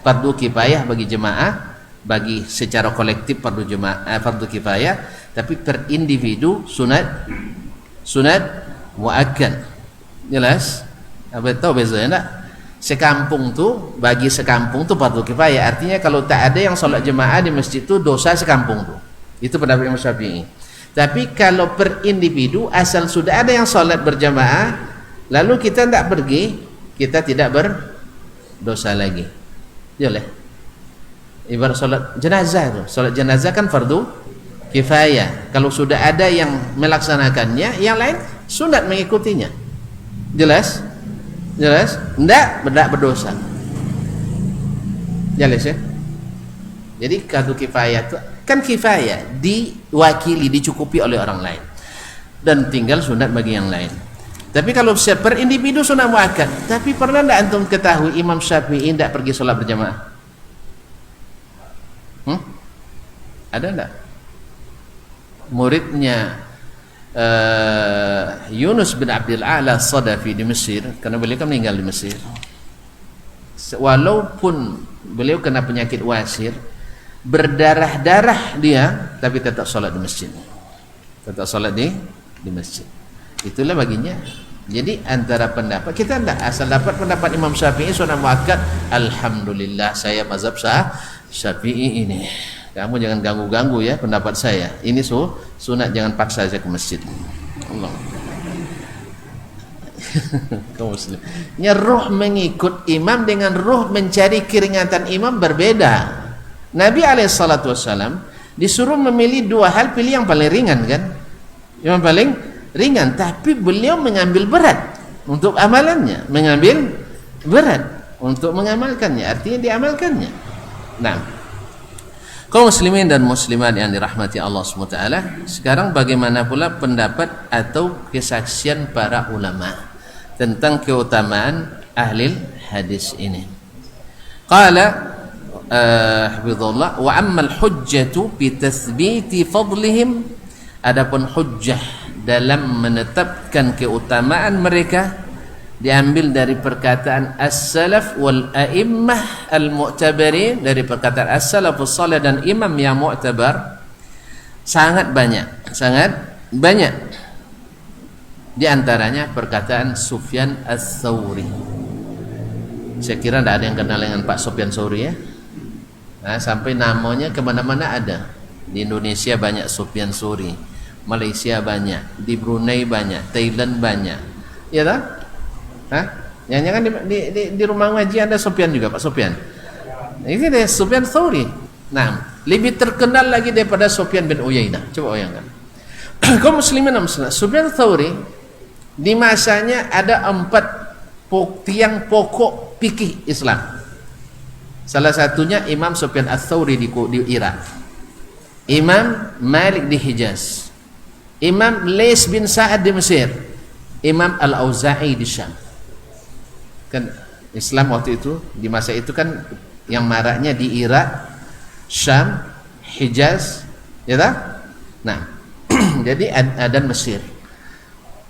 Fardu kifayah bagi jemaah, bagi secara kolektif fardu kifayah, tapi per individu sunat muakkad. Jelas? Apa tahu bezanya enggak? Sekampung tu bagi sekampung tu fardu kifayah. Artinya kalau tak ada yang solat jemaah di masjid tu dosa sekampung tu. Itu pendapat Imam Syafi'i. Tapi kalau per individu asal sudah ada yang solat berjamaah lalu kita tidak pergi, kita tidak berdosa lagi. Boleh. Ibarat solat jenazah tu. Solat jenazah kan fardu kifayah. Kalau sudah ada yang melaksanakannya, yang lain sunat mengikutinya. Jelas? Jelas? Tidak berdosa. Jelas ya? Jadi fardu kifayah itu kan kifayah, diwakili, dicukupi oleh orang lain, dan tinggal sunat bagi yang lain. Tapi kalau per individu sunat muakkad. Tapi pernah tidak antum ketahui Imam Syafi'i tidak pergi sholat berjamaah? Ada tidak? Muridnya Yunus bin Abdul A'la Sadafi di Mesir, karena beliau kan meninggal di Mesir, walaupun beliau kena penyakit wasir, berdarah-darah dia, tapi tetap sholat di masjid. Tetap sholat di masjid. Itulah baginya. Jadi antara pendapat kita tidak asal dapat pendapat Imam Syafi'i sunat muakkad, alhamdulillah saya mazhab Syafi'i ini. Kamu jangan ganggu-ganggu ya pendapat saya. Ini sunat, jangan paksa saya ke masjid. Allah. Kaum muslim. Ruh mengikut imam dengan ruh mencari keringatan imam berbeda. Nabi SAW disuruh memilih dua hal, pilih yang paling ringan kan? Yang paling ringan, tapi beliau mengambil berat untuk amalannya, mengambil berat untuk mengamalkannya, artinya diamalkannya. Nah, kaum muslimin dan muslimat yang dirahmati Allah SWT, sekarang bagaimana pula pendapat atau kesaksian para ulama tentang keutamaan ahli hadis ini? Qala hafizallah wa ammal hujjatu bi tathbiti fadlihim, adapun hujjah dalam menetapkan keutamaan mereka diambil dari perkataan as-salaf wal a'immah al-mu'tabarin, dari perkataan as-salafus salih dan imam yang mu'tabar, sangat banyak di antaranya perkataan Sufyan ats-Tsauri. Saya kira tidak ada yang kenal dengan Pak Sufyan Tsauri ya. Nah, sampai namanya kemana-mana ada. Di Indonesia banyak Sufyan Tsauri, Malaysia banyak, di Brunei banyak, Thailand banyak, ya tak? Hah? Jangan-jangan di rumah ngaji ada Sufyan juga, Pak Sufyan. Ini dia Sufyan Tsauri. Nah, lebih terkenal lagi daripada Sufyan bin Uyainah. Coba bayangkan. Kaum muslimin dan muslimat, Sufyan Tsauri di masanya ada 4 tiang pokok fikih Islam. Salah satunya Imam Sufyan ats-Tsauri di Irak, Imam Malik di Hijaz, Imam Lais bin Sa'ad di Mesir, Imam Al-Auza'i di Syam. Kan Islam waktu itu, di masa itu kan yang maraknya di Irak, Syam, Hijaz, ya tak? Nah, jadi ada Mesir.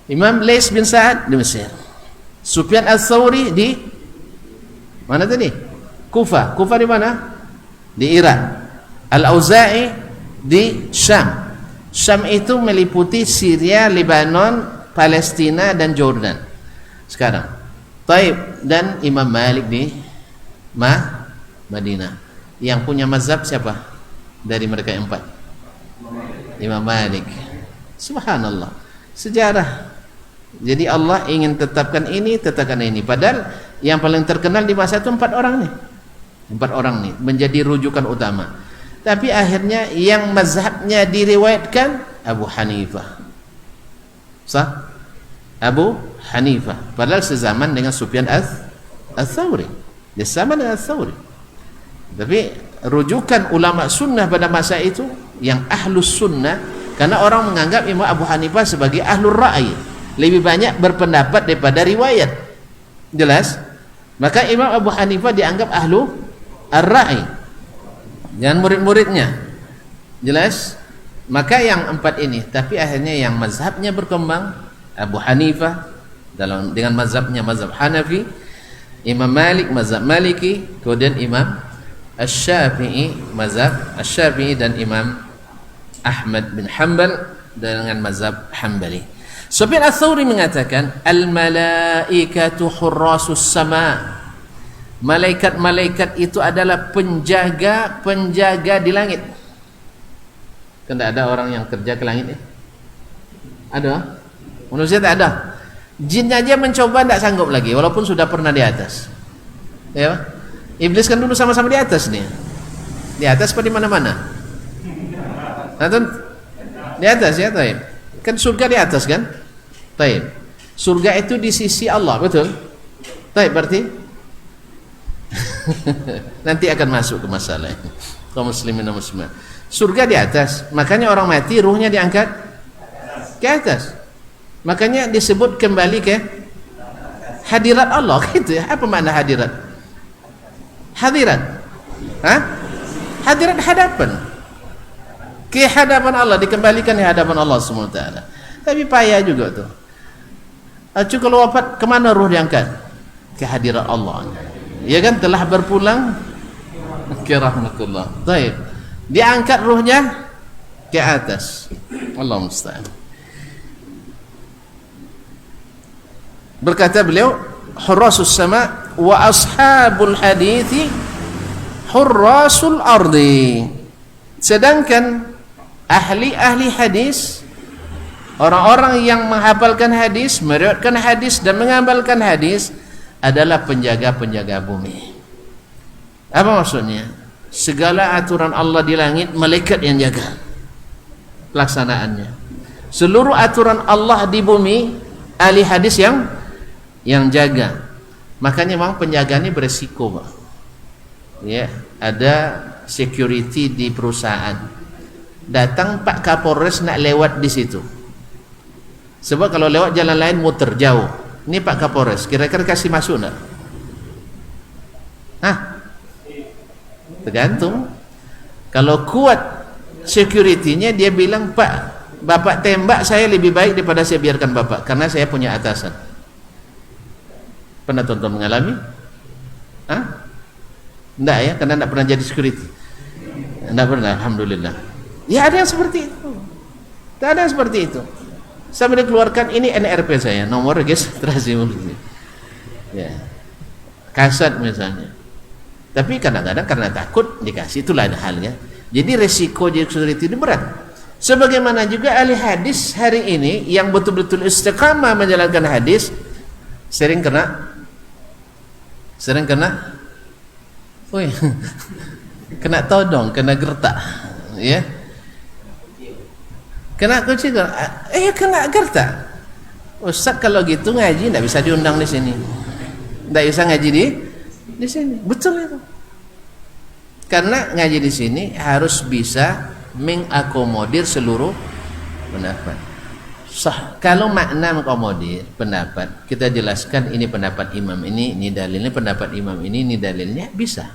Imam Lais bin Sa'ad di Mesir, Sufyan ats-Tsauri di mana tadi? Kufa di mana? Di Irak. Al-Auza'i di Syam. Syam itu meliputi Syria, Lebanon, Palestina dan Jordan sekarang. Taib. Dan Imam Malik di Madinah. Yang punya mazhab siapa? dari mereka yang 4? Imam Malik. Subhanallah, sejarah. Jadi Allah ingin tetapkan ini, tetapkan ini. Padahal yang paling terkenal di masa itu 4 orang nih. 4 orang nih menjadi rujukan utama. Tapi akhirnya yang mazhabnya diriwayatkan Abu Hanifah. Sah? Abu Hanifah. Padahal sezaman dengan Sufyan Ats-Tsauri. Dia sama dengan Ats-Tsauri. Tapi rujukan ulama sunnah pada masa itu yang ahlus sunnah, karena orang menganggap Imam Abu Hanifah sebagai ahlur ra'i, lebih banyak berpendapat daripada riwayat. Jelas? Maka Imam Abu Hanifah dianggap ahlu ar-ra'i dan murid-muridnya. Jelas? Maka yang 4 ini, tapi akhirnya yang mazhabnya berkembang Abu Hanifah dengan mazhabnya mazhab Hanafi, Imam Malik mazhab Maliki, kemudian Imam Asy-Syafi'i mazhab Asy-Syafi'i, dan Imam Ahmad bin Hanbal dengan mazhab Hanbali. Sufyan Ats-Tsauri mengatakan al-malaikatu hurrasus sama. Malaikat-malaikat itu adalah penjaga di langit. Kan tidak ada orang yang kerja ke langit ya? Ada? Manusia tak ada. Jin aja mencoba tidak sanggup lagi walaupun sudah pernah di atas. Ya. Iblis kan dulu sama-sama di atas nih. Di atas apa di mana-mana? Atau di atas ya, taib. Kan surga di atas kan? Taib. Surga itu di sisi Allah, betul? Taib berarti nanti akan masuk ke masalah ini. Kaum muslimin dan muslimat. Surga di atas, makanya orang mati ruhnya diangkat ke atas. Makanya disebut kembali ke hadirat Allah gitu ya. Apa makna hadirat? Hadirat. Hah? Hadirat hadapan. Ke hadapan Allah, dikembalikan ke hadapan Allah SWT. Tapi payah juga tuh. Acu kalau wafat kemana ruh diangkat? Ke hadirat Allah. Ya kan, telah berpulang ke rahmatullah. Baik. Diangkat ruhnya ke atas. Allah musta'an. Berkata beliau, hurrasus sama wa ashabul hadithi hurrasul ardi. Sedangkan ahli-ahli hadis, orang-orang yang menghafalkan hadis, meriwayatkan hadis dan mengamalkan hadis adalah penjaga-penjaga bumi. Apa maksudnya? Segala aturan Allah di langit, malaikat yang jaga pelaksanaannya. Seluruh aturan Allah di bumi, ahli hadis yang jaga. Makanya memang penjaga ini beresiko, Pak. Ya, ada security di perusahaan. Datang Pak Kapolres nak lewat di situ. Sebab kalau lewat jalan lain muter jauh. Ini Pak Kapolres, kira-kira kasih masuk enggak? Hah? Tergantung. Kalau kuat security-nya, dia bilang, "Pak, Bapak tembak saya lebih baik daripada saya biarkan Bapak, karena saya punya atasan." Pernah tonton mengalami? Hah? Enggak ya, karena enggak pernah jadi security. Enggak pernah, alhamdulillah. Ya ada yang seperti itu. Tak ada yang seperti itu. Sampai dikeluarkan, ini NRP saya, nomor registrasi mobil. Ya. Kasat misalnya. Tapi kadang-kadang karena takut dikasih, itulah ada halnya. Jadi resiko jadi security ini berat. Sebagaimana juga ahli hadis hari ini yang betul-betul istiqamah menjalankan hadis sering kena kena todong, kena gertak, ya, kena kucing, kena gertak. Ustaz kalau gitu ngaji tidak bisa diundang di sini, tidak bisa ngaji di sini, betul itu. Karena ngaji di sini harus bisa mengakomodir seluruh pendapat. Kalau makna mengakomodir pendapat, kita jelaskan ini pendapat imam ini dalilnya, pendapat imam ini dalilnya, bisa.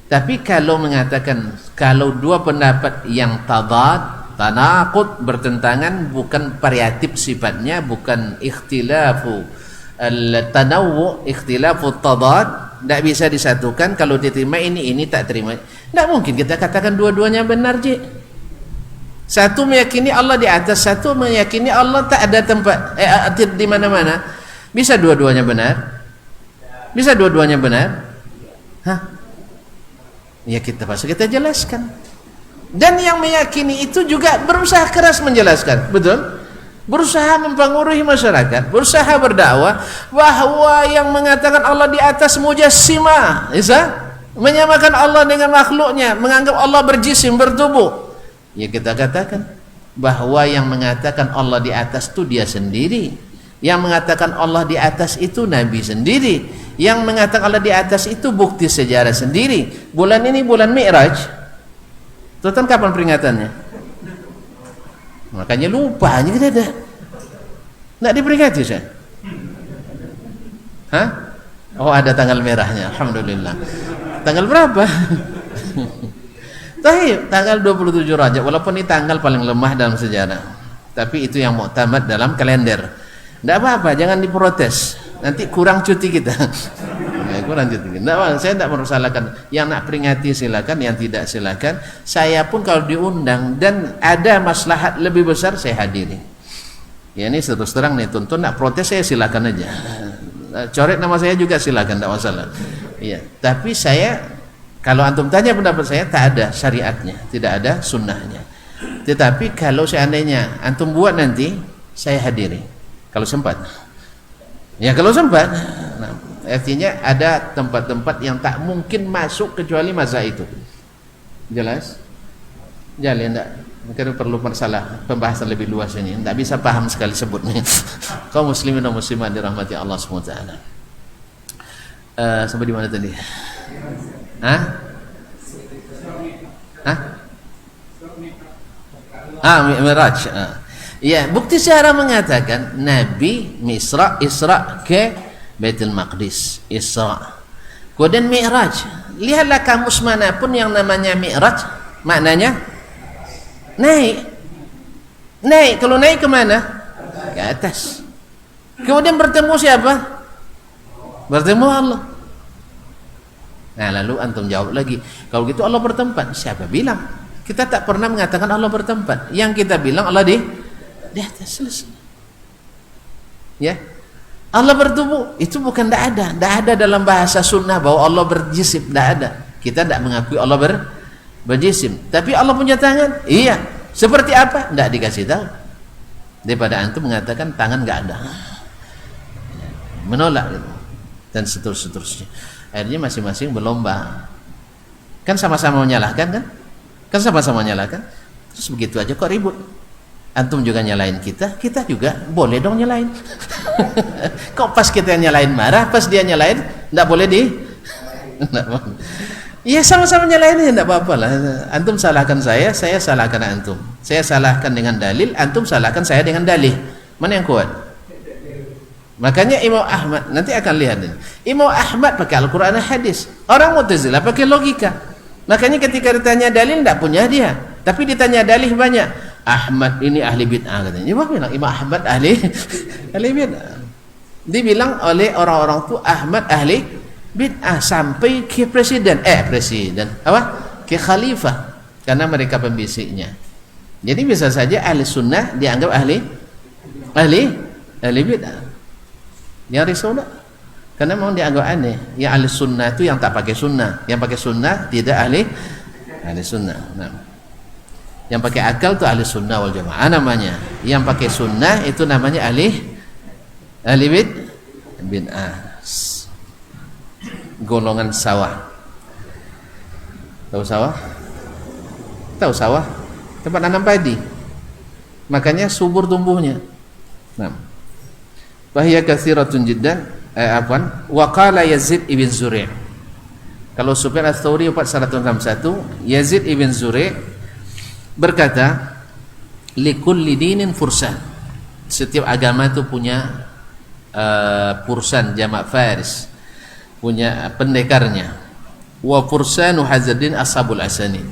Tapi kalau mengatakan kalau dua pendapat yang tanaqud, bertentangan, bukan variatif sifatnya, bukan ikhtilafu al-tanawwu, ikhtilafu tadad, tidak bisa disatukan. Kalau diterima ini tak terima, tidak mungkin kita katakan dua-duanya benar, Ji. Satu meyakini Allah di atas, satu meyakini Allah tak ada tempat di mana-mana. Bisa dua-duanya benar? Bisa dua-duanya benar? Hah? Ya kita jelaskan. Dan yang meyakini itu juga berusaha keras menjelaskan, betul? Berusaha mempengaruhi masyarakat, berusaha berdakwah bahwa yang mengatakan Allah di atas mujassimah, menyamakan Allah dengan makhluknya, menganggap Allah berjisim, bertubuh. Ya kita katakan bahwa yang mengatakan Allah di atas itu dia sendiri. Yang mengatakan Allah di atas itu Nabi sendiri. Yang mengatakan Allah di atas itu bukti sejarah sendiri. Bulan ini bulan Mi'raj. Tuhan kapan peringatannya? Makanya lupa aja kita ada. Nggak diperingati saya. Hah? Oh ada tanggal merahnya. Alhamdulillah. Tanggal berapa? Tanggal 27 Rajab. Walaupun ini tanggal paling lemah dalam sejarah. Tapi itu yang muktamad dalam kalender. Nggak apa-apa, jangan diprotes. Nanti kurang cuti kita. Kurang cuti. Nggak, saya tidak merusalahkan. Yang nak peringati silakan, yang tidak silakan. Saya pun kalau diundang dan ada maslahat lebih besar saya hadiri. Ya ini terus terang nih, tuntun nak protes saya silakan aja. Coret nama saya juga silakan, tidak masalah. Iya. Tapi saya kalau antum tanya pendapat saya tak ada syariatnya, tidak ada sunnahnya. Tetapi kalau seandainya antum buat nanti saya hadiri. Kalau sempat. Ya kalau sempat. Nah, artinya ada tempat-tempat yang tak mungkin masuk kecuali masa itu. Jelas? Jalan enggak? Mungkin perlu masalah pembahasan lebih luas ini. Enggak bisa paham sekali sebutnya. Kaum muslimin dan muslimat dirahmati Allah SWT. Sampai di mana tadi? Hah? Mi'raj. Ya, bukti sejarah mengatakan Nabi Isra ke Baitul Maqdis. Isra. Kemudian Mi'raj. Lihatlah kamus manapun yang namanya Mi'raj, maknanya naik. Naik. Kalau naik ke mana? Ke atas. Kemudian bertemu siapa? Bertemu Allah. Nah, lalu antum jawab lagi, kalau gitu Allah bertempat. Siapa bilang? Kita tak pernah mengatakan Allah bertempat. Yang kita bilang Allah di atas, selesai. Ya. Allah bertubuh, itu bukan tidak ada dalam bahasa sunnah bahwa Allah berjisim, tidak ada. Kita tidak mengakui Allah berjisim. Tapi Allah punya tangan, iya. Seperti apa? Tidak dikasih tahu. Daripada antum mengatakan tangan nggak ada, menolak gitu. Dan seterusnya. Akhirnya masing-masing berlomba. Kan sama-sama menyalahkan kan? Kan sama-sama menyalahkan. Terus begitu aja kok ribut. Antum juga nyalain kita juga boleh dong nyalain. Kok pas kita nyalain marah, pas dia nyalain enggak boleh Iya sama-sama nyalain ya enggak apa-apa lah. Antum salahkan saya salahkan antum. Saya salahkan dengan dalil, antum salahkan saya dengan dalih. Mana yang kuat? Makanya Imam Ahmad nanti akan lihat ini. Imam Ahmad pakai Al-Qur'an dan hadis. Orang Mu'tazilah pakai logika. Makanya ketika ditanya dalil enggak punya dia, tapi ditanya dalih banyak. Ahmad ini ahli bid'ah katanya. Dia bilang Imam Ahmad ahli bid'ah. Dibilang oleh orang-orang itu Ahmad ahli bid'ah sampai ke presiden apa? Ke khalifah karena mereka pembisiknya. Jadi bisa saja ahli sunnah dianggap ahli bid'ah. Yang risau karena memang dianggap aneh. Yang ahli sunnah itu yang tak pakai sunnah, yang pakai sunnah tidak ahli sunnah. Nah. Yang pakai akal itu ahli sunnah wal jamaah namanya. Yang pakai sunnah itu namanya ahli bid'ah. Golongan sawah. Tahu sawah? Tahu sawah? Tempat nanam padi. Makanya subur tumbuhnya. Nah. Bahya katsiratun jiddan wa qala Yazid ibn Zuri'. Kalau Sufyan Ats-Tsauri 4161, Yazid ibn Zuri' berkata, likulli dinin fursan. Setiap agama itu punya fursan, jamak faris, punya pendekarnya. Wa fursanu hadzadin ashabul asani.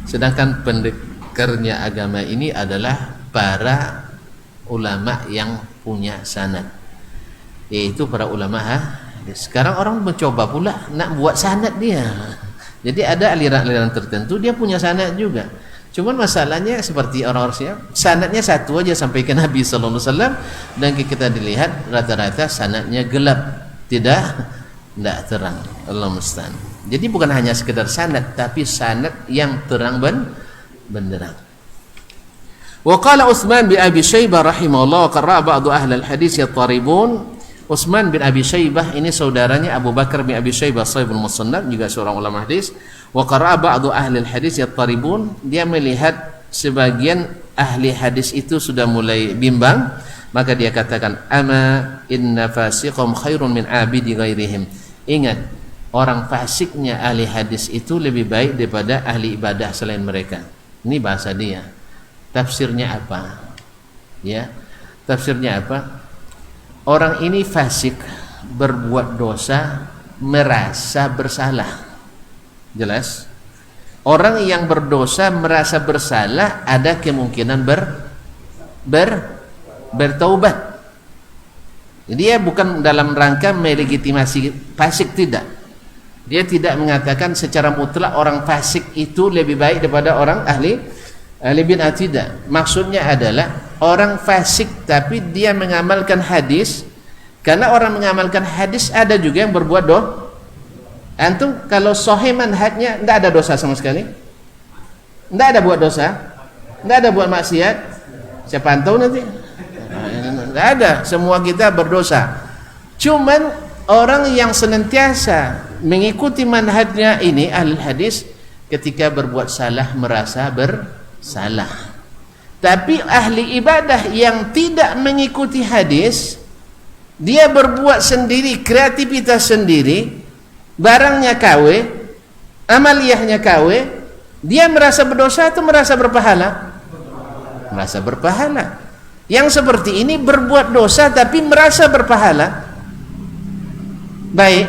Sedangkan pendekarnya agama ini adalah para ulama yang punya sanad, yaitu para ulama sekarang orang mencoba pula nak buat sanad dia. Jadi ada aliran-aliran tertentu dia punya sanad juga. Cuman masalahnya seperti orang-orang Syiah, sanadnya satu aja sampai ke Nabi sallallahu alaihi wasallam, dan kita dilihat rata-rata sanadnya gelap, tidak terang. Allah musta'an. Jadi bukan hanya sekedar sanad, tapi sanad yang terang benderang. Wa qala Utsman bin Abi Syaibah rahimahullah wa qara'a ba'du ahli al-hadis yattaribun. Utsman bin Abi Syaibah ini saudaranya Abu Bakar bin Abi Syaibah Sahibul Musannad, juga seorang ulama hadis. Wa qara'a ba'du ahli al-hadis yattaribun, dia melihat sebagian ahli hadis itu sudah mulai bimbang, maka dia katakan, ama inna fasiqum khairun min abidi ghairihim. Ingat, orang fasiknya ahli hadis itu lebih baik daripada ahli ibadah selain mereka. Ini bahasa dia. Tafsirnya apa? Ya, tafsirnya apa? Orang ini fasik, berbuat dosa, merasa bersalah. Jelas? Orang yang berdosa merasa bersalah ada kemungkinan bertaubat. Dia bukan dalam rangka melegitimasi fasik, tidak. Dia tidak mengatakan secara mutlak orang fasik itu lebih baik daripada orang ahli bid'ah, tidak. Maksudnya adalah orang fasik tapi dia mengamalkan hadis, karena orang mengamalkan hadis ada juga yang berbuat dosa. Antum kalau sahih manhajnya tidak ada dosa sama sekali, tidak ada buat dosa, tidak ada buat maksiat, siapa tahu nanti? Tidak ada, semua kita berdosa. Cuman orang yang senantiasa mengikuti manhajnya ini ahli hadis, ketika berbuat salah merasa bersalah. Tapi ahli ibadah yang tidak mengikuti hadis, dia berbuat sendiri, kreativitas sendiri, barangnya KW, amaliyahnya KW, dia merasa berdosa atau merasa berpahala? Merasa berpahala. Yang seperti ini berbuat dosa tapi merasa berpahala. Baik,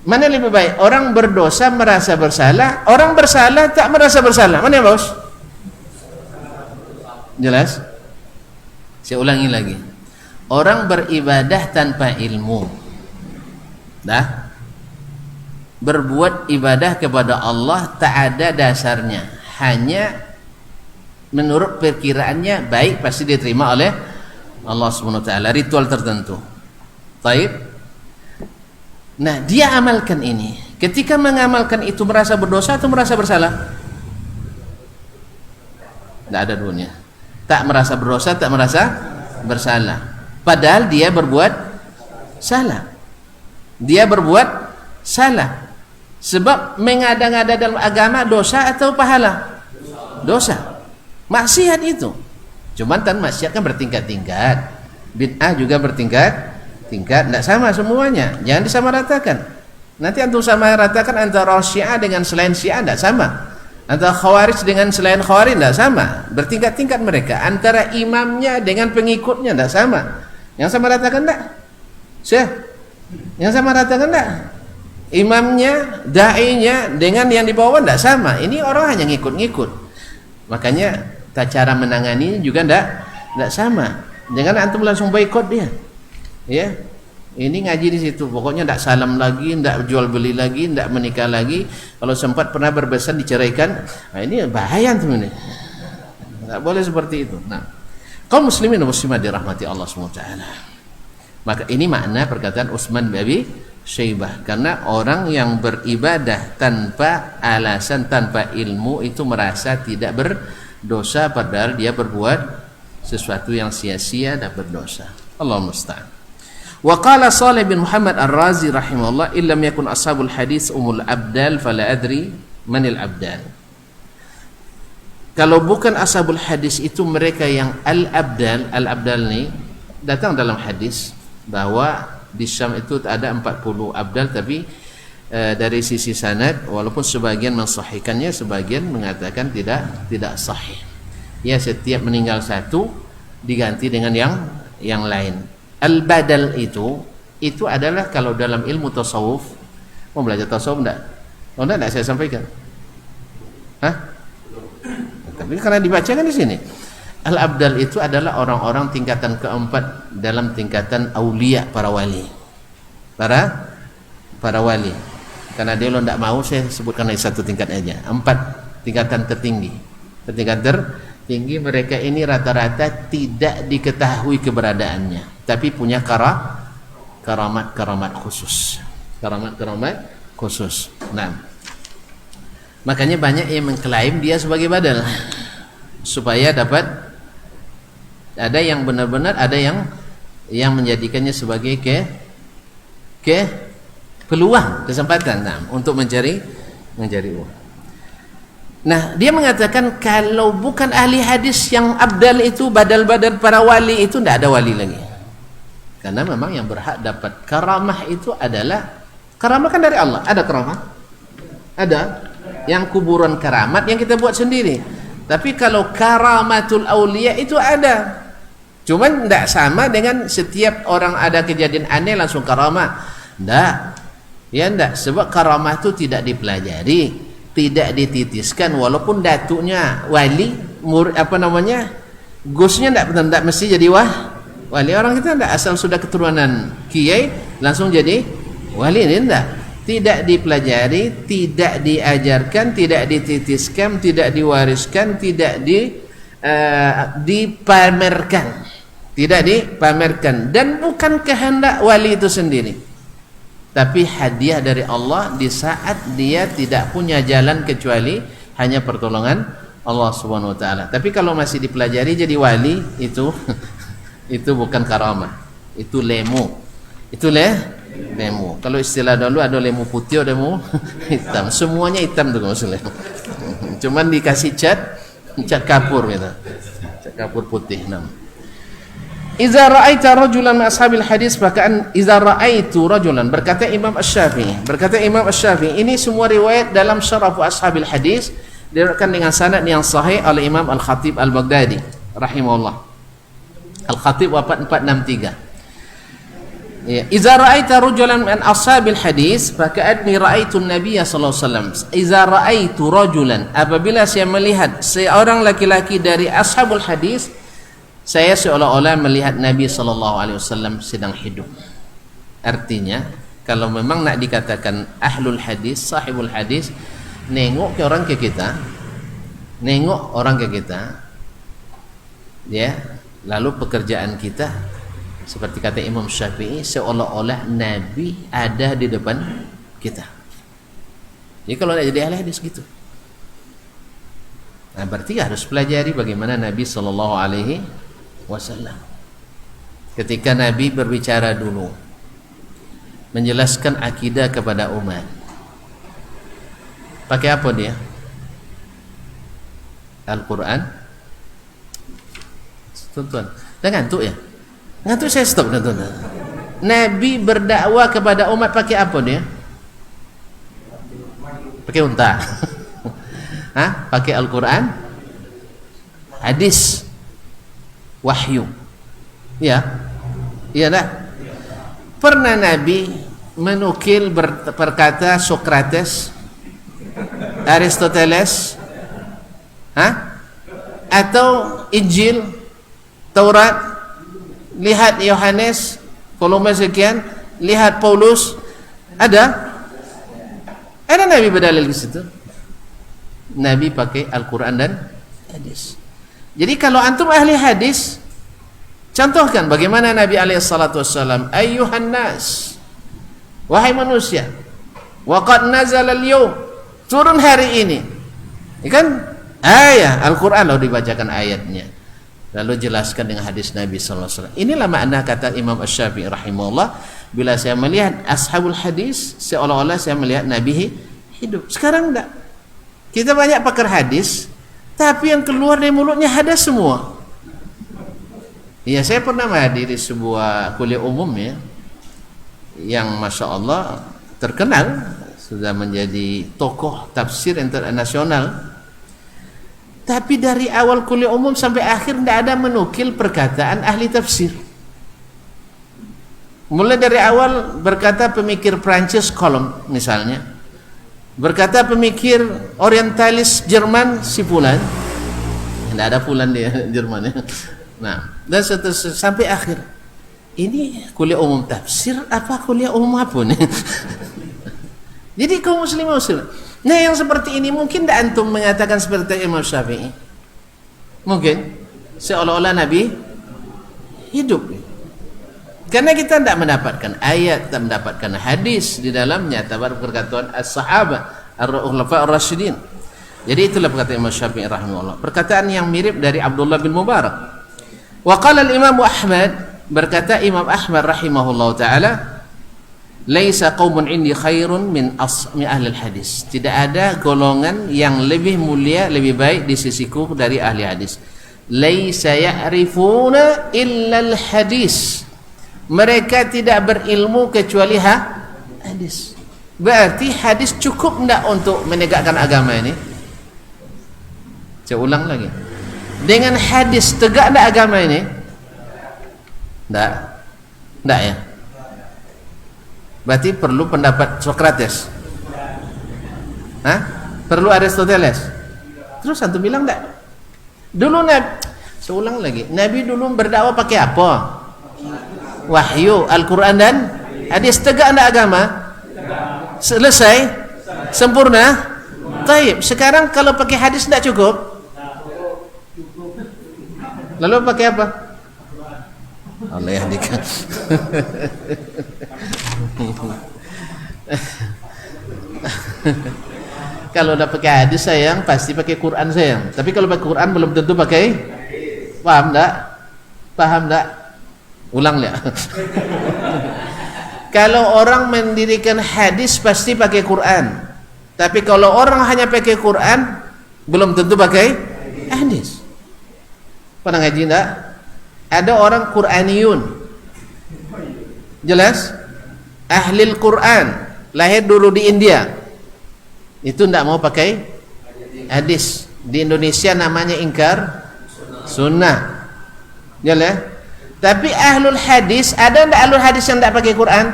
mana lebih baik? Orang berdosa merasa bersalah, orang bersalah tak merasa bersalah. Mana yang bagus? Jelas? Saya ulangi lagi. Orang beribadah tanpa ilmu, dah, berbuat ibadah kepada Allah tak ada dasarnya, hanya menurut perkiraannya baik, pasti diterima oleh Allah Subhanahu wa taala, ritual tertentu. Baik. Nah, dia amalkan ini. Ketika mengamalkan itu merasa berdosa atau merasa bersalah? Tidak ada duanya. Tak merasa berdosa, tak merasa bersalah. Padahal dia berbuat salah. Dia berbuat salah. Sebab mengada-ngada dalam agama dosa atau pahala? Dosa. Maksiat itu. Cuman tan maksiat kan bertingkat-tingkat. Bid'ah juga bertingkat-tingkat. Tidak sama semuanya. Jangan disamaratakan. Nanti antum samaratakan antara Syiah dengan selain Syiah, tidak sama. Antara Khawarij dengan selain Khawarij tidak sama. Bertingkat-tingkat mereka. Antara imamnya dengan pengikutnya tidak sama. Yang sama ratakan tidak? Syekh? Yang sama ratakan tidak? Imamnya, da'inya dengan yang di bawah tidak sama. Ini orang hanya ngikut-ngikut. Makanya cara menangani juga tidak sama. Jangan antum langsung boikot dia. Ya. Ini ngaji di situ, pokoknya tidak salam lagi, tidak jual beli lagi, tidak menikah lagi. Kalau sempat pernah berbesan diceraikan, nah ini bahaya tuh ini. Tidak boleh seperti itu. Nah, kaum muslimin dan muslimat dirahmati Allah SWT. Maka ini makna perkataan Utsman bin Abi Syaibah, karena orang yang beribadah tanpa alasan, tanpa ilmu itu merasa tidak berdosa, padahal dia berbuat sesuatu yang sia-sia dan berdosa. Allah musta'an. Wa qala Shalih bin Muhammad Ar-Razi rahimahullah, illam yakun ashabul hadis umul abdal fala adri manil abdal. Kalau bukan ashabul hadis itu mereka yang al-abdal. Al-abdal ini datang dalam hadis bahwa di Syam itu ada 40 abdal, tapi dari sisi sanad walaupun sebagian mensahihkannya, sebagian mengatakan tidak sahih. Ya, setiap meninggal satu diganti dengan yang lain. Al-badal itu adalah kalau dalam ilmu tasawuf, mau belajar tasawuf enggak? Oh enggak saya sampaikan. Hah? Tapi karena dibacakan di sini. Al-abdal itu adalah orang-orang tingkatan keempat dalam tingkatan aulia, para wali. Para wali. Karena dia lo enggak mau saya sebutkan lagi satu tingkat aja. 4 tingkatan tertinggi. Tingkatan tertinggi mereka ini rata-rata tidak diketahui keberadaannya, tapi punya karamat khusus. Karamat khusus. Nah, Makanya banyak yang mengklaim dia sebagai badal supaya dapat, ada yang benar-benar, ada yang menjadikannya sebagai peluang, kesempatan untuk mencari uang. Nah, dia mengatakan kalau bukan ahli hadis yang abdal itu, badal-badal para wali itu, tidak ada wali lagi. Karena memang yang berhak dapat karamah itu adalah, karamah kan dari Allah. Ada karamah? Ada. Yang kuburan karamat yang kita buat sendiri. Tapi kalau karamatul aulia itu ada. Cuman tidak sama dengan setiap orang ada kejadian aneh langsung karamah. Tidak. Ya tidak. Sebab karamah itu tidak dipelajari, tidak dititiskan, walaupun datuknya wali, gusnya tidak mesti jadi wali. Orang kita tidak asal sudah keturunan kiai langsung jadi wali, ini tidak dipelajari, tidak diajarkan, tidak dititiskan, tidak diwariskan, tidak dipamerkan, dan bukan kehendak wali itu sendiri, tapi hadiah dari Allah di saat dia tidak punya jalan kecuali hanya pertolongan Allah Subhanahu wa taala. Tapi kalau masih dipelajari jadi wali, itu bukan karamah, itu lemu. Itu lemu. Kalau istilah dulu ada lemu putih, ada lemu hitam. Semuanya hitam tuh maksudnya. Cuman dikasih cat kapur gitu. Cat kapur putih namanya. Iza ra'aita rajulan min ashabil hadis, bahkan iza ra'aitu rajulan, berkata Imam Asy-Syafi'i, ini semua riwayat dalam Syaraf Ashabil Hadis, diriwayatkan dengan sanad yang sahih oleh Imam Al-Khatib Al-Baghdadi rahimahullah. Al-Khatib wafat 463. Ya, iza ra'aita rajulan min ashabil hadis, faka'anni ra'aitu an-nabiy sallallahu alaihi wasallam. Iza ra'aitu rajulan, apabila saya melihat seorang laki-laki dari ashabul hadis, saya seolah-olah melihat Nabi SAW sedang hidup. Artinya, kalau memang nak dikatakan ahlul hadis, sahibul hadis, nengok orang ke kita, ya, lalu pekerjaan kita, seperti kata Imam Syafi'i, seolah-olah Nabi ada di depan kita. Jadi kalau nak jadi ahli hadis gitu. Nah, berarti harus pelajari bagaimana Nabi SAW. Ketika Nabi berbicara dulu, menjelaskan akidah kepada umat, pakai apa dia? Al-Quran. Tuan-tuan, dah ngantuk ya? Ngantuk saya stop, tuan-tuan. Nabi berdakwah kepada umat pakai apa dia? Pakai unta. Hah? Pakai Al-Quran, hadis, wahyu. Ya, iya dah. Pernah Nabi menukil berkata Sokrates, Aristoteles, atau Injil, Taurat, lihat Yohanes volume sekian, lihat Paulus, ada Nabi berdalil di situ. Nabi pakai Al-Quran dan hadis. Jadi kalau antum ahli hadis, contohkan bagaimana Nabi SAW, ayyuhan nas, wahai manusia, waqad nazala al-yawm, turun hari ini. Ini kan ayat Al-Quran, lalu dibacakan ayatnya, lalu jelaskan dengan hadis Nabi SAW. Inilah makna kata Imam Asy-Syafi'i rahimahullah, bila saya melihat ashabul hadis, seolah-olah saya melihat Nabi hidup. Sekarang enggak. Kita banyak pakar hadis, tapi yang keluar dari mulutnya hadas semua. Ya, saya pernah menghadiri sebuah kuliah umum ya, yang Masya Allah terkenal, sudah menjadi tokoh tafsir internasional. Tapi dari awal kuliah umum sampai akhir tidak ada menukil perkataan ahli tafsir. Mulai dari awal berkata pemikir Prancis Kolom misalnya, berkata pemikir orientalis Jerman si Fulan, tidak ada Fulan di Jerman ya. Nah, dan sampai akhir. Ini kuliah umum tafsir apa kuliah umum apa nih? Jadi kaum muslim. Nah, yang seperti ini mungkin tidak antum mengatakan seperti Imam Syafi'i. Mungkin seolah-olah Nabi hidup. Karena kita tidak mendapatkan ayat, tidak mendapatkan hadis di dalamnya tabar perkataan as-sahabah ar-khulafa ar-rasyidin. Jadi itulah perkataan Imam Syafi'i rahimahullah. Perkataan yang mirip dari Abdullah bin Mubarak. Wa qala al-Imam Ahmad, berkata Imam Ahmad rahimahullah taala, laisa qaumun indi khairun min ahli al-hadis. Tidak ada golongan yang lebih mulia, lebih baik di sisiku dari ahli hadis. Laisa ya'rifuna illa al-hadis. Mereka tidak berilmu kecuali hadis. Berarti hadis cukup enggak untuk menegakkan agama ini? Saya ulang lagi. Dengan hadis tegak enggak agama ini? Enggak. Enggak ya? Berarti perlu pendapat Sokrates. Hah? Perlu Aristoteles. Terus antum bilang enggak? Dulu saya ulang lagi. Nabi dulu berdakwah pakai apa? Wahyu, Al-Quran dan hadis. Tegak enggak agama? Selesai? Sempurna? Taib. Sekarang kalau pakai hadis enggak cukup? Lalu pakai apa? Allah yahdikan. Kalau udah pakai hadis sayang, pasti pakai Quran sayang. Tapi kalau pakai Quran belum tentu pakai. Paham enggak? Paham enggak? Ulang ya. Kalau orang mendirikan hadis pasti pakai Quran. Tapi kalau orang hanya pakai Quran, belum tentu pakai hadis. Pernah ngaji enggak? Ada orang Quraniyun. Jelas? Ahlil Quran, lahir dulu di India. Itu enggak mau pakai hadis. Di Indonesia namanya ingkar sunnah. Jelas? Tapi ahlul hadis, ada enggak ahlul hadis yang enggak pakai Quran?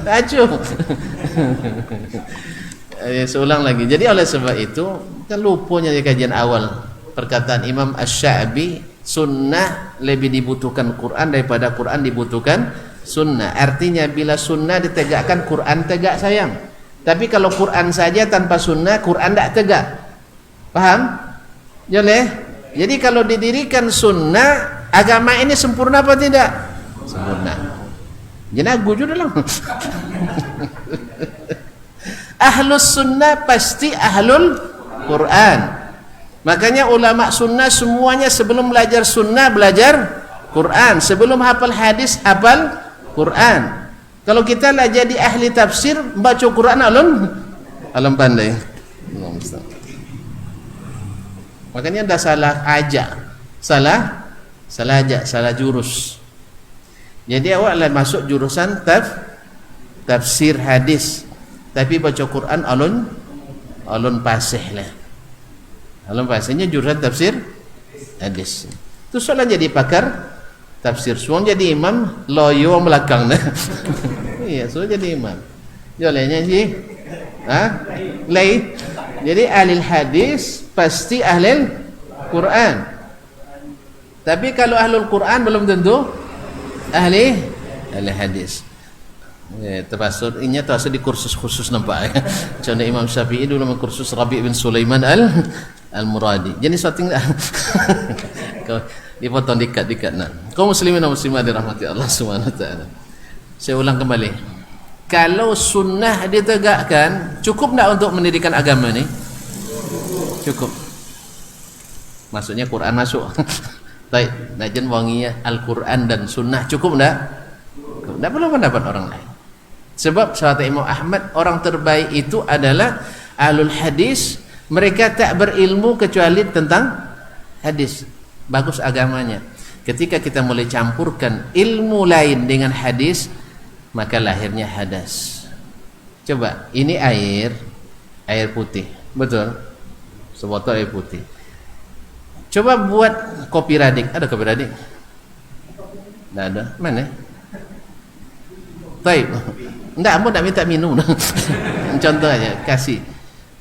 Acuh. Seulang lagi. Jadi oleh sebab itu kan lupanya di kajian awal perkataan Imam Asy-Sya'bi, sunnah lebih dibutuhkan Quran daripada Quran dibutuhkan sunnah. Artinya bila sunnah ditegakkan, Quran tegak sayang. Tapi kalau Quran saja tanpa sunnah, Quran tidak tegak. Paham? Boleh? Jadi kalau didirikan sunnah, agama ini sempurna apa tidak? Sempurna. Jenagu juga lah. Ahlus sunnah pasti ahlul Quran. Makanya ulama sunnah semuanya sebelum belajar sunnah belajar Quran, sebelum hafal hadis hafal Quran. Kalau kita lah jadi ahli tafsir, baca Quran alun pandai. Makanya ada salah aja, salah aja, salah jurus. Jadi awak lah masuk jurusan tafsir hadis, tapi baca Quran alun pasih lah. Alun pasihnya jurusan tafsir hadis. Terus soalan jadi pakar tafsir, suang jadi imam, loyo belakang dah. Iya, so jadi imam. Jolenya sih, lay. Jadi ahli hadis pasti ahli Quran. Tapi kalau ahlul Quran belum tentu ahli hadis. Termasuk ini termasuk di kursus khusus nampak ya. Contoh Imam Syafi'i dulu kursus Rabi' bin Sulaiman al-Muradi. Jadi suatu dipotong dikat nah. Kaum muslimin dan muslimat dirahmati Allah Subhanahu wa taala. Saya ulang kembali. Kalau sunnah ditegakkan, cukup enggak untuk mendirikan agama ini? Cukup. Maksudnya Quran masuk. Baik, najan wanginya Al-Quran dan sunnah cukup enggak? Enggak perlu pendapat orang lain. Sebab sahabat Imam Ahmad, orang terbaik itu adalah ahlul hadis. Mereka tak berilmu kecuali tentang hadis. Bagus agamanya. Ketika kita mulai campurkan ilmu lain dengan hadis, maka lahirnya hadas. Coba, ini air putih, betul? Sebotol air putih. Coba buat kopi radik. Ada kopi radik? Tidak ada. Mana? Baik. Enggak, aku tak minta minum. Contoh aja, kasih.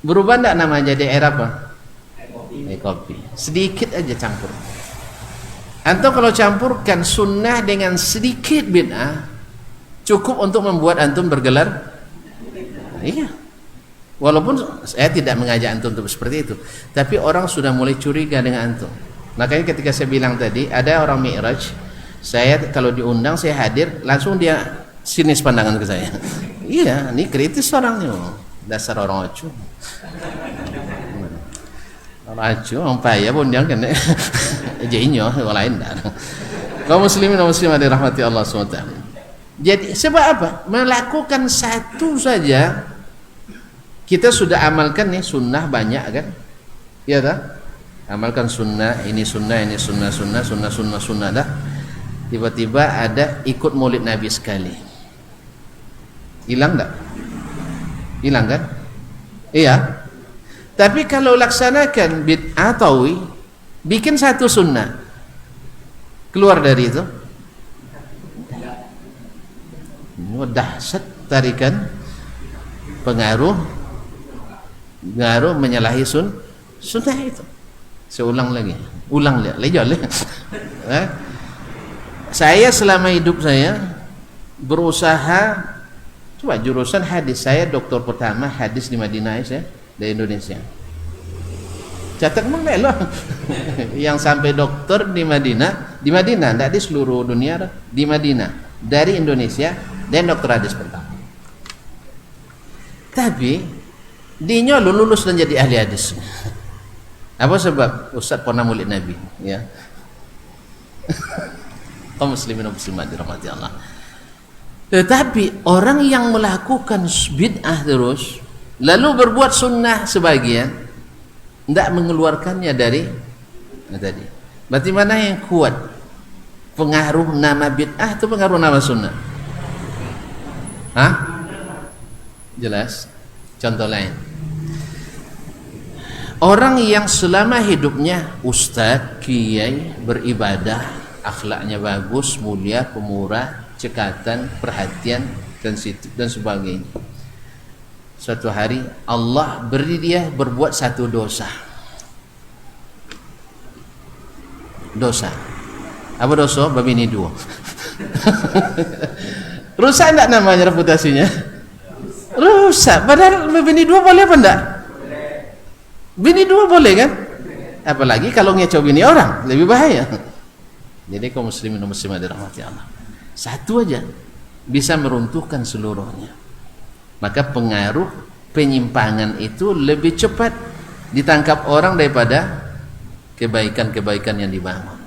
Berubah enggak nama jadi air apa? Air kopi. Sedikit aja campur. Atau kalau campurkan sunnah dengan sedikit bid'ah, cukup untuk membuat antum bergelar. Iya. Walaupun saya tidak mengajak antum untuk seperti itu, tapi orang sudah mulai curiga dengan antum. Makanya ketika saya bilang tadi, ada orang Mi'raj, Saya kalau diundang saya hadir, langsung dia sinis pandangan ke saya. Iya, ini kritis orangnya. Dasar orang acu. Orang acu, orang payah pun dia kan. Jadinya orang lain dah. Kaum muslimin dan muslimat dirahmati Allah SWT. Jadi sebab apa? Melakukan satu saja kita sudah amalkan nih sunnah banyak kan? Iya tak? Amalkan sunnah, ini sunnah, ini sunnah dah. Tiba-tiba ada ikut maulid Nabi sekali. Hilang tak? Hilang kan? Iya. Tapi kalau laksanakan bid'ah tawi, bikin satu sunnah, keluar dari itu, dahsyat tarikan pengaruh menyalahi sunnah itu. Saya ulang lagi, saya selama hidup saya berusaha, coba jurusan hadis, saya doktor pertama hadis di Madinah saya dari Indonesia. Catat mengelak yang sampai dokter di Madinah, tidak di seluruh dunia, di Madinah dari Indonesia dan dokter hadis pertama. Tapi dia lulus dan jadi ahli hadis. Apa sebab? Ustaz pernah maulid Nabi, ya. Kaum muslimin dan muslimat dirahmati Allah. Tetapi orang yang melakukan bid'ah terus, lalu berbuat sunnah sebagian, tidak mengeluarkannya dari tadi. Berarti mana yang kuat? Pengaruh nama bid'ah atau pengaruh nama sunnah? Hah? Jelas. Contoh lain. Orang yang selama hidupnya ustaz, kiai, beribadah, akhlaknya bagus, mulia, pemurah, cekatan, perhatian dan sebagainya. Suatu hari Allah beri dia berbuat satu dosa. Apa dosa? Babini dua. Rusak enggak namanya reputasinya? Rusak. Padahal babini dua boleh apa enggak? Bini dua boleh kan? Apalagi kalau ngecoh bini orang, lebih bahaya. Jadi kaum muslimin dan muslimat dirahmati Allah, satu aja bisa meruntuhkan seluruhnya. Maka pengaruh penyimpangan itu lebih cepat ditangkap orang daripada kebaikan-kebaikan yang dibangun.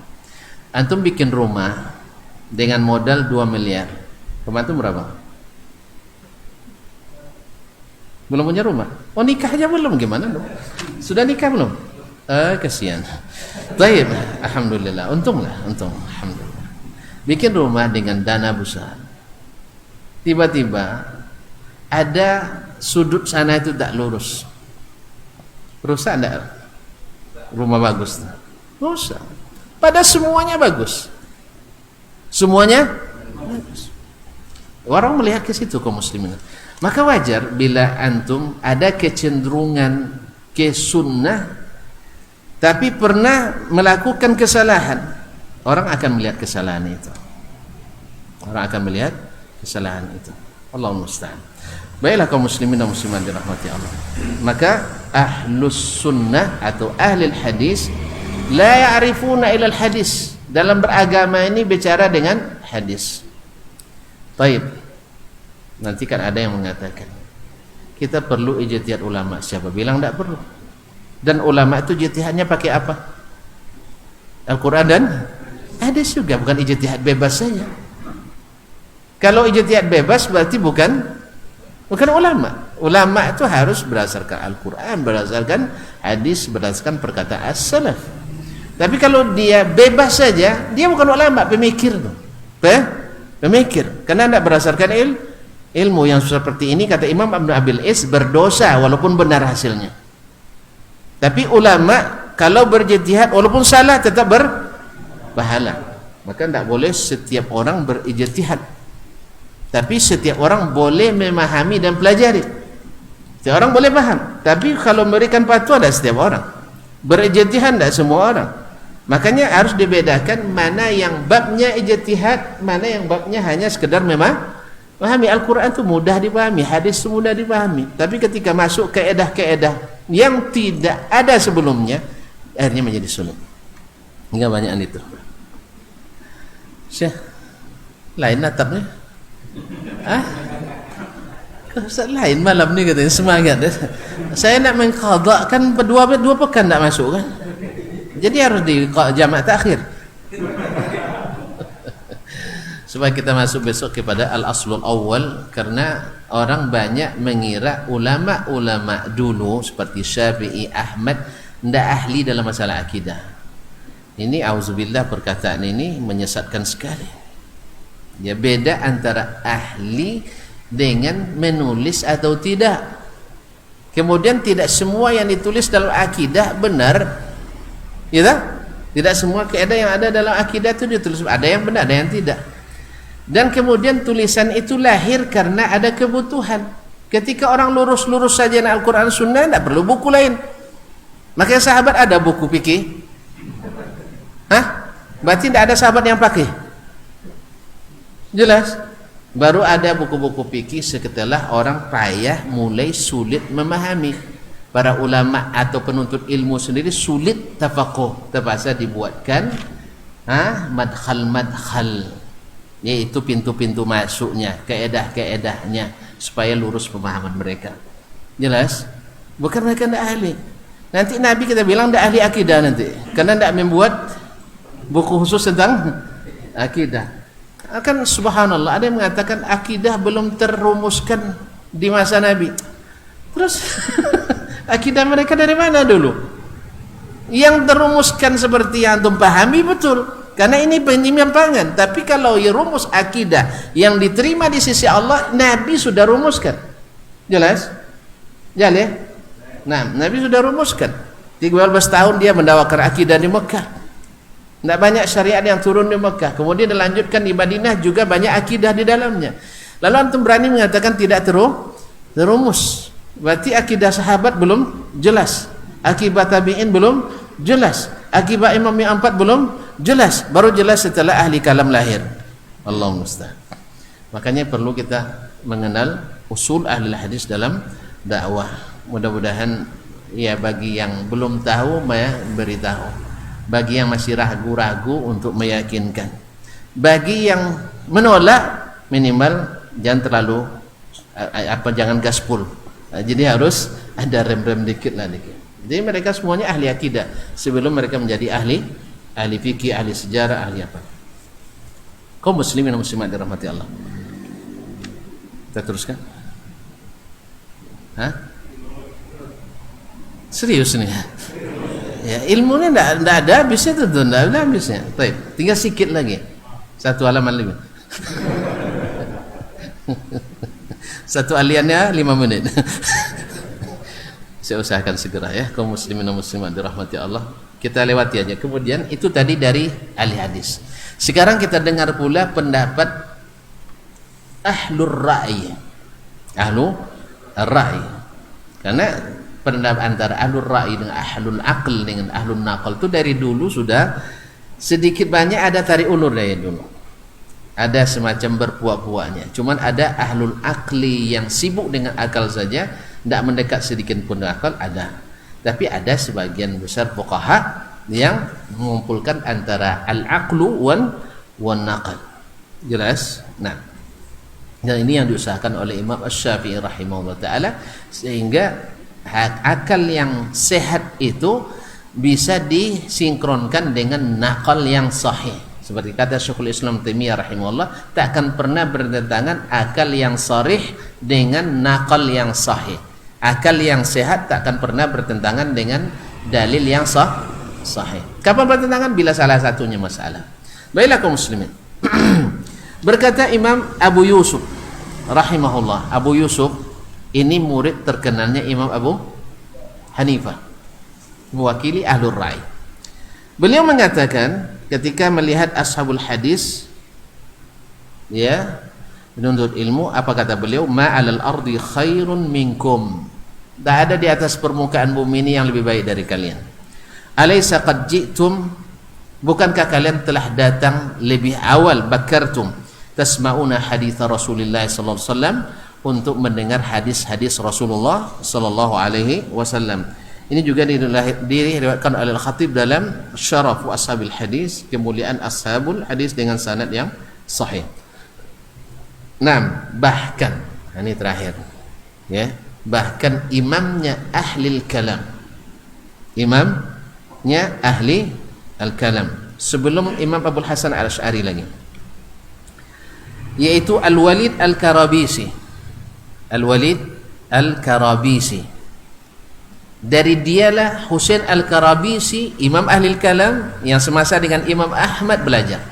Antum bikin rumah dengan modal 2 miliar. Pembantu berapa? Belum punya rumah? Oh, nikah aja belum, gimana dong? Sudah nikah belum? Kasihan. Baik, alhamdulillah, untung. Alhamdulillah. Bikin rumah dengan dana besar. Tiba-tiba ada sudut sana itu tak lurus. Rusak enggak? Rumah bagus. Rusak. Padahal semuanya bagus. Semuanya bagus. Orang melihat ke situ kaum muslimin. Maka wajar bila antum ada kecenderungan ke sunnah tapi pernah melakukan kesalahan, orang akan melihat kesalahan itu. Allahumma musta'an. Baiklah kaum muslimin dan muslimat dirahmati Allah. Maka ahlus sunnah atau ahli hadis la ya'rifuna ila hadis. Dalam beragama ini bicara dengan hadis. Baik. Nanti kan ada yang mengatakan kita perlu ijtihad ulama. Siapa bilang tidak perlu? Dan ulama itu ijtihadnya pakai apa? Al-Quran dan hadis juga, bukan ijtihad bebas saja. Kalau ijtihad bebas berarti bukan ulama. Ulama itu harus berdasarkan Al-Quran, berdasarkan hadis, berdasarkan perkataan as-salaf. Tapi kalau dia bebas saja, dia bukan ulama, pemikir tuh. Pemikir, karena tidak berdasarkan ilmu yang seperti ini. Kata Imam Ibn Abil Is, berdosa walaupun benar hasilnya. Tapi ulama kalau berijtihad walaupun salah tetap berpahala. Maka tidak boleh setiap orang berijtihad, tapi setiap orang boleh memahami dan pelajari. Setiap orang boleh paham, tapi kalau memberikan fatwa ada setiap orang. Berijtihad tidak semua orang. Makanya harus dibedakan mana yang babnya ijtihad, mana yang babnya hanya sekedar memang pahami. Al-Quran itu mudah dipahami, hadis itu mudah dipahami. Tapi ketika masuk keedah-keedah yang tidak ada sebelumnya, akhirnya menjadi sulit. Hingga banyak itu. Syekh, lain atapnya. Ustaz lain malam ni katanya, semangat. Saya nak mengqadha kan dua pekan tak masuk kan. Jadi harus di jamak takhir. Supaya kita masuk besok kepada al-aslul awal, karena orang banyak mengira ulama-ulama dulu seperti Syafi'i, Ahmad tidak ahli dalam masalah akidah. Ini auzubillah, perkataan ini menyesatkan sekali. Ya, beda antara ahli dengan menulis atau tidak. Kemudian tidak semua yang ditulis dalam akidah benar. Ya tak? Tidak semua kaidah yang ada dalam akidah itu ditulis, ada yang benar, ada yang tidak. Dan kemudian tulisan itu lahir karena ada kebutuhan. Ketika orang lurus-lurus saja Al-Quran Sunnah, tidak perlu buku lain. Makanya sahabat ada buku fikih. Berarti tidak ada sahabat yang pakai. Jelas. Baru ada buku-buku fikih setelah orang payah mulai sulit memahami. Para ulama atau penuntut ilmu sendiri sulit tafaqquh, terpaksa dibuatkan madkhal, yaitu pintu-pintu masuknya, kaedah-kaedahnya, supaya lurus pemahaman mereka. Jelas? Bukan mereka tidak ahli. Nanti Nabi kita bilang tidak ahli akidah nanti, karena tidak membuat buku khusus tentang akidah. Kan subhanallah, ada yang mengatakan akidah belum terumuskan di masa Nabi. Terus akidah mereka dari mana dulu? Yang terumuskan seperti yang antum pahami betul, karena ini penyimpangan. Tapi kalau ya rumus akidah yang diterima di sisi Allah, Nabi sudah rumuskan. Jelas? Jelas? Nah, Nabi sudah rumuskan. 13 tahun dia mendakwakan akidah di Mekah. Tidak banyak syariat yang turun di Mekah. Kemudian dilanjutkan di Madinah, juga banyak akidah di dalamnya. Lalu antum berani mengatakan tidak terumus. Berarti akidah sahabat belum jelas, akibat tabi'in belum jelas, akibat imam yang 4 belum jelas. Baru jelas setelah ahli kalam lahir. Allahu musta'an. Makanya perlu kita mengenal usul ahli hadis dalam dakwah. Mudah-mudahan ya bagi yang belum tahu beritahu, bagi yang masih ragu-ragu untuk meyakinkan, bagi yang menolak minimal jangan terlalu jangan gaspol. Jadi harus ada rem-rem dikit lah dikit. Jadi mereka semuanya ahli akidah sebelum mereka menjadi ahli fikih, ahli sejarah, ahli apa. Kaum muslimin dan muslimat dirahmati Allah. Kita teruskan. Serius nih. Ya, ilmunya tidak ada habisnya, tentu tidak ada habisnya. Baik, tinggal sedikit lagi. 1 halaman lebih. 1 aliannya 5 menit. Saya usahakan segera ya. Kaum muslimin dan muslimat dirahmati Allah, kita lewati aja. Kemudian itu tadi dari ahli hadis. Sekarang kita dengar pula pendapat ahlur ra'i. Ahlur ra'i. Karena pendapat antara ahlur ra'i dengan ahlul aql dengan ahlul naql itu dari dulu sudah sedikit banyak ada tarik ulur dari dulu. Ada semacam berpuak-puaknya. Cuman ada ahlul aqli yang sibuk dengan akal saja, tidak mendekat sedikit pun dengan akal, ada. Tapi ada sebagian besar fuqaha yang mengumpulkan antara al-aqlu wan naql. Jelas? Nah, dan ini yang diusahakan oleh Imam Asy-Syafi'i rahimahullah taala, sehingga akal yang sehat itu bisa disinkronkan dengan naqal yang sahih. Seperti kata Syekhul Islam Taimiyah rahimahullah, tak akan pernah bertentangan akal yang sharih dengan naqal yang sahih. Akal yang sehat tak akan pernah bertentangan dengan dalil yang sahih. Kapan bertentangan? Bila salah satunya masalah. Baiklah kaum muslimin. Berkata Imam Abu Yusuf rahimahullah. Abu Yusuf ini murid terkenalnya Imam Abu Hanifah, mewakili ahlur ra'i. Beliau mengatakan ketika melihat ashabul hadis, ya, menuntut ilmu, apa kata beliau? Ma'alal ardi khairun minkum. Tak ada di atas permukaan bumi ini yang lebih baik dari kalian. Alaysa qad ji'tum, bukankah kalian telah datang lebih awal, bakartum tasma'una hadits Rasulullah sallallahu alaihi wasallam, untuk mendengar hadis-hadis Rasulullah sallallahu alaihi wasallam. Ini juga diriwayatkan oleh Al-Khatib dalam Syarafu Ashabil Hadis, kemuliaan Ashabul Hadis dengan sanad yang sahih. 6. Bahkan, ini terakhir, ya, bahkan imamnya ahli kalam, imamnya ahli al-kalam, sebelum Imam Abul Hasan Al-Asy'ari lagi, yaitu Al-Walid Al-Karabisi. Al-Walid Al-Karabisi, dari dialah Husain Al-Karabisi, imam ahli kalam yang semasa dengan Imam Ahmad belajar,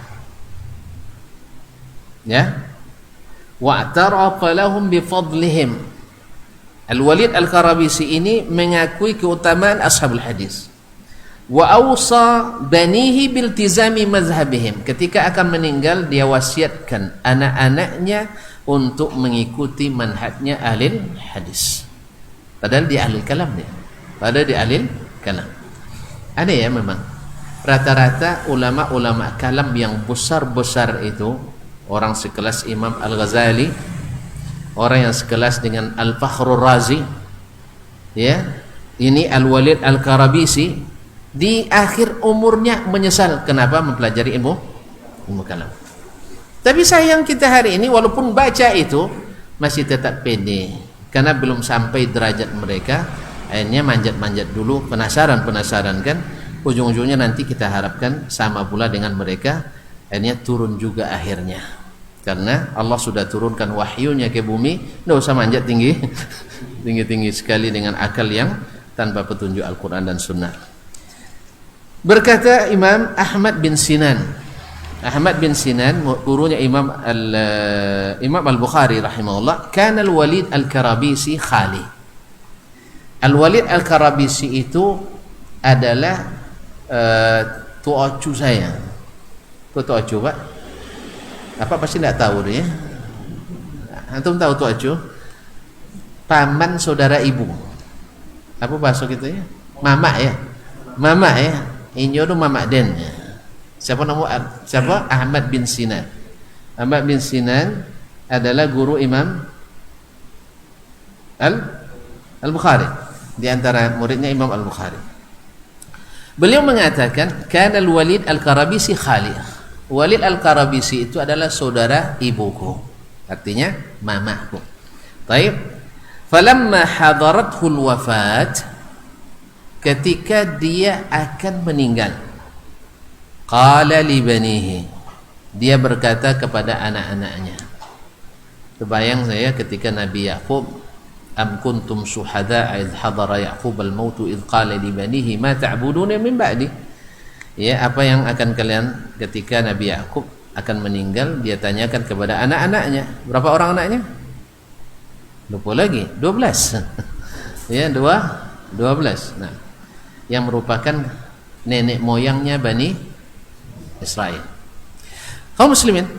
ya. Wa'tarafa lahum bifadlihim. Al-Walid Al-Karabisi ini mengakui keutamaan ashabul hadis. Wa awsa banihi biltizami mazhabihim. Ketika akan meninggal, dia wasiatkan anak-anaknya untuk mengikuti manhajnya ahli hadis. Padahal dia ahli kalam dia. Padahal dia ahli kalam. Ada ya memang. Rata-rata ulama-ulama kalam yang besar-besar itu orang sekelas Imam Al-Ghazali, orang yang sekelas dengan Al-Fakhrur Razi, ya. Ini Al-Walid Al-Karabisi di akhir umurnya menyesal kenapa mempelajari ilmu kalam. Tapi sayang kita hari ini walaupun baca itu masih tetap pede karena belum sampai derajat mereka. Akhirnya manjat-manjat dulu, penasaran kan, ujung-ujungnya nanti kita harapkan sama pula dengan mereka, akhirnya turun juga akhirnya, karena Allah sudah turunkan wahyunya ke bumi, tidak usah manjat tinggi tinggi sekali dengan akal yang tanpa petunjuk Al-Quran dan Sunnah. Berkata Imam Ahmad bin Sinan, gurunya Imam Al-Bukhari rahimahullah, kana Al-Walid Al-Karabisi khali. Al-Walid Al-Karabisi itu adalah tuacu saya. Tuacu Pak? Apa pasti tidak tahu dia? Antum tahu tuacu? Paman saudara ibu. Apa bahasa gitu ya? Mama ya? Mama ya? Ini itu Mama Den. Siapa nama? Siapa? Ahmad bin Sinan. Ahmad bin Sinan adalah guru Imam Al-Bukhari, di antara muridnya Imam Al-Bukhari. Beliau mengatakan, kana Al-Walid Al-Karabisi khali. Walid Al-Karabisi itu adalah saudara ibuku, artinya mamaku. Taib. Falamma hadarathul wafat, ketika dia akan meninggal, qala li banihi, dia berkata kepada anak-anaknya. Terbayang saya ketika Nabi Yakub, am kuntum syuhada idh hadara Yaqub al-maut idh qala li banihi ma ta'buduna min ba'di. Ya, apa yang akan kalian, ketika Nabi Yakub akan meninggal, dia tanyakan kepada anak-anaknya. Berapa orang anaknya? Lupa lagi, 12. Ya, 12. Nah, yang merupakan nenek moyangnya Bani Israel. Kaum muslimin,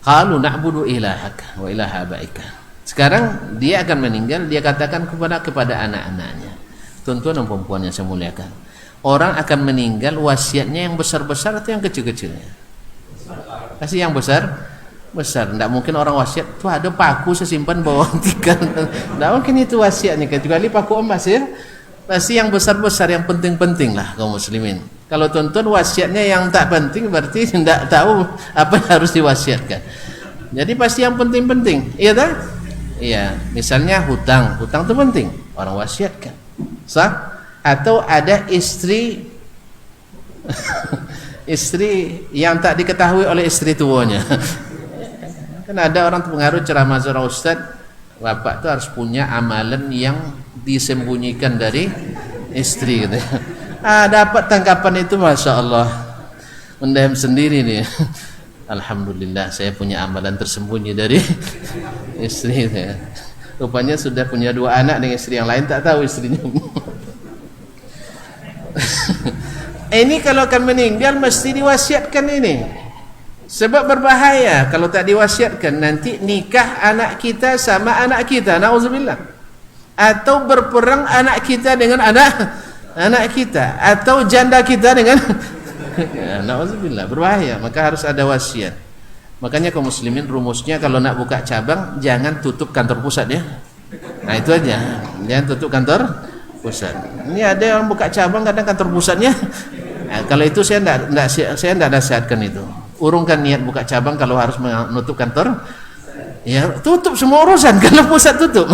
qalu na'budu ilahaka wa ilaha abaika. Sekarang dia akan meninggal, dia katakan kepada anak-anaknya, tuan-tuan dan perempuan yang saya muliakan, orang akan meninggal, wasiatnya yang besar-besar atau yang kecil-kecilnya? Pasti yang besar. Tidak mungkin orang wasiat, tuh ada paku saya simpan bawah tikar. Tidak mungkin itu wasiatnya, kecuali paku emas ya. Pasti yang besar-besar, yang penting-penting lah kaum muslimin. Kalau tuan-tuan wasiatnya yang tak penting, berarti tidak tahu apa yang harus diwasiatkan. Jadi pasti yang penting-penting, iya tak? Iya, misalnya hutang itu penting, orang wasiatkan, sah? Atau ada istri yang tak diketahui oleh istri tuanya. Kan ada orang terpengaruh ceramah seorang ustaz, bapak itu harus punya amalan yang disembunyikan dari istri gitu. Dapat tangkapan itu, masya Allah, mendem sendiri nih. Alhamdulillah saya punya amalan tersembunyi dari istri saya. Rupanya sudah punya 2 anak dengan istri yang lain, tak tahu istrinya. Ini kalau akan meninggal mesti diwasiatkan ini. Sebab berbahaya kalau tak diwasiatkan, nanti nikah anak kita sama anak kita, na'udzubillah. Atau berperang anak kita dengan anak kita, atau janda kita dengan ya, na'udzubillah, berbahaya. Maka harus ada wasiat. Makanya kaum muslimin, rumusnya kalau nak buka cabang, jangan tutup kantor pusat ya. Nah itu aja, jangan tutup kantor Pusat. Ini ada yang buka cabang kadang kantor pusatnya. Nah, kalau itu saya enggak nasihatkan itu. Urungkan niat buka cabang kalau harus menutup kantor. Ya tutup semua urusan kalau pusat tutup.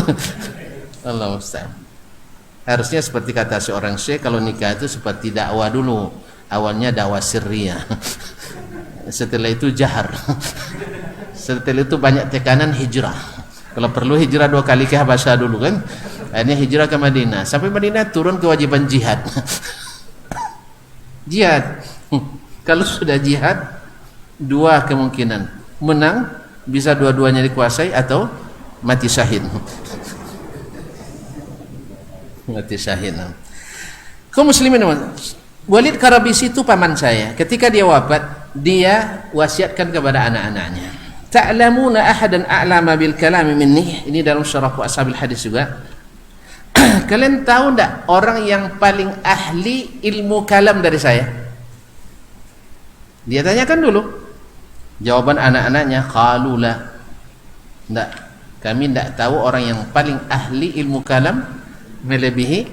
Allah Ustaz. Harusnya seperti kata seorang syekh, kalau nikah itu seperti dakwah dulu. Awalnya dakwah sirriyah. Setelah itu jahar. Setelah itu banyak tekanan hijrah. Kalau perlu hijrah 2 kali ke Habasyah dulu kan. Akhirnya hijrah ke Madinah. Sampai Madinah turun kewajiban jihad. Jihad. Kalau sudah jihad, 2 kemungkinan. Menang, bisa dua-duanya dikuasai, atau mati syahid. Mati syahid. Kaum muslimin, Walid Karabisi itu paman saya. Ketika dia wafat, dia wasiatkan kepada anak-anaknya. Ta'lamuna ahadan a'lama bil kalami minni. Ini dalam syarah Ashabil Hadis juga. Kalian tahu enggak orang yang paling ahli ilmu kalam dari saya? Dia tanyakan dulu. Jawaban anak-anaknya, qalula. Enggak, kami enggak tahu orang yang paling ahli ilmu kalam melebihi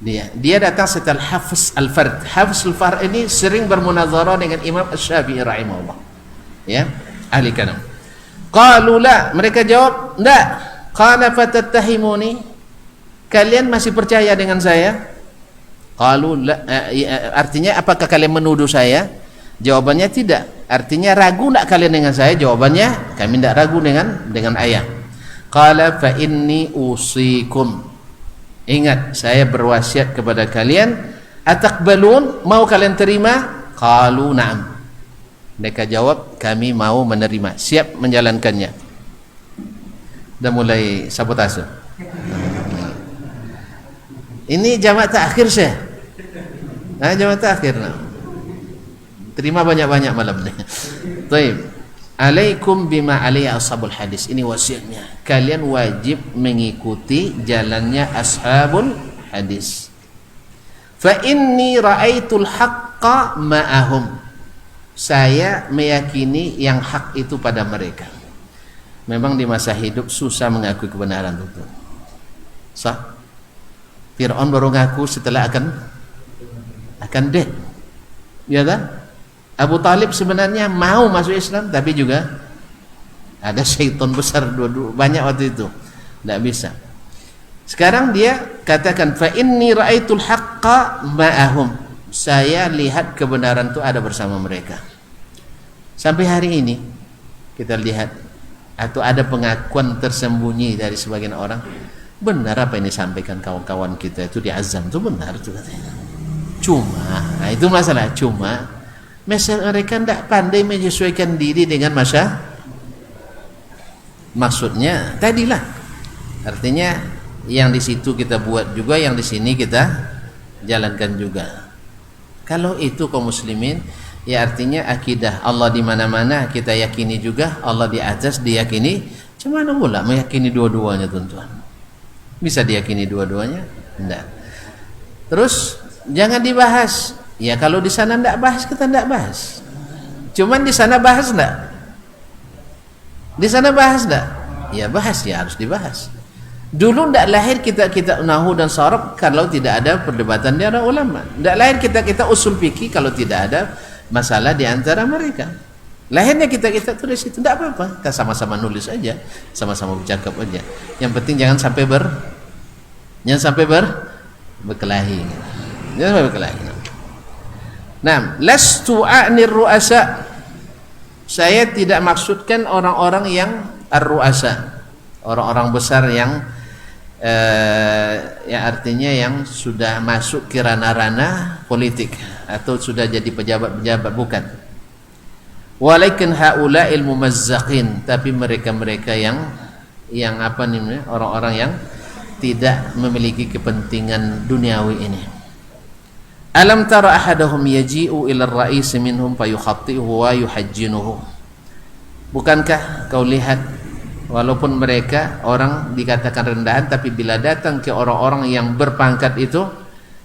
dia. Dia datang setelah Hafiz Al-Fard. Hafiz Al-Fard ini sering bermunazarah dengan Imam Asy-Syafi'i rahimahullah. Ya, ahli kalam. Qalula, mereka jawab, enggak. Qala fatattahimuni, kalian masih percaya dengan saya? Qalu la, artinya apakah kalian menuduh saya? Jawabannya tidak. Artinya ragu enggak kalian dengan saya? Jawabannya kami tidak ragu dengan ayah. Qala fa inni usikum, ingat saya berwasiat kepada kalian, ataqbalun, mau kalian terima? Qalu na'am. Mereka jawab kami mau menerima, siap menjalankannya. Dah mulai sabotase. Ini jamak takhir Syekh. Nah, jamak takhir. Terima banyak-banyak malam ni. Baik. Alaikum bima alaihi ashabul hadis. Ini wasiatnya. Kalian wajib mengikuti jalannya ashabul hadis. Fa inni ra'aitul haqqa ma'ahum. Saya meyakini yang hak itu pada mereka. Memang di masa hidup susah mengakui kebenaran itu. Sah? Fir'aun baru ngaku setelah akan dead. Ya kan? Abu Talib sebenarnya mau masuk Islam, tapi juga ada syaitan besar banyak waktu itu. Tidak bisa. Sekarang dia katakan fa inni ra'aitul haqqa ma'ahum. Saya lihat kebenaran itu ada bersama mereka. Sampai hari ini kita lihat atau ada pengakuan tersembunyi dari sebagian orang, benar apa yang disampaikan kawan-kawan kita itu di Azam itu benar itu katanya. Cuma, nah itu masalah, cuma mereka tidak pandai menyesuaikan diri dengan masa. Maksudnya tadilah, artinya yang di situ kita buat juga, yang di sini kita jalankan juga. Kalau itu kaum muslimin, ya artinya akidah Allah di mana-mana kita yakini juga, Allah di atas diyakini. Cuman pula meyakini dua-duanya tuan-tuan. Bisa diyakini dua-duanya? Tidak. Terus jangan dibahas. Ya kalau di sana tidak bahas, kita tidak bahas. Cuman di sana bahas tidak? Di sana bahas tidak? Ya bahas, ya harus dibahas. Dulu tidak lahir kita nahu dan saraf kalau tidak ada perdebatan di antara ulama. Tidak lahir kita usul fikih kalau tidak ada masalah di antara mereka. Lahirnya kita tulis itu tidak apa-apa. Kita sama-sama nulis aja, sama-sama bercakap aja. Yang penting jangan sampai berkelahi. Jangan sampai berkelahi. Nah, lastu a'nir ru'asa. Saya tidak maksudkan orang-orang yang ar-ru'asa, orang-orang besar yang ya artinya yang sudah masuk ke ranah-ranah politik atau sudah jadi pejabat-pejabat, bukan. Walakin haula'il mumazzaqin, tapi mereka-mereka yang apa namanya, orang-orang yang tidak memiliki kepentingan duniawi ini. Alam tara ahadahum yaji'u ila ar-ra'is minhum fayukhatti'uhu wa yuhajjinuhu. Bukankah kau lihat, walaupun mereka orang dikatakan rendahan, tapi bila datang ke orang-orang yang berpangkat itu,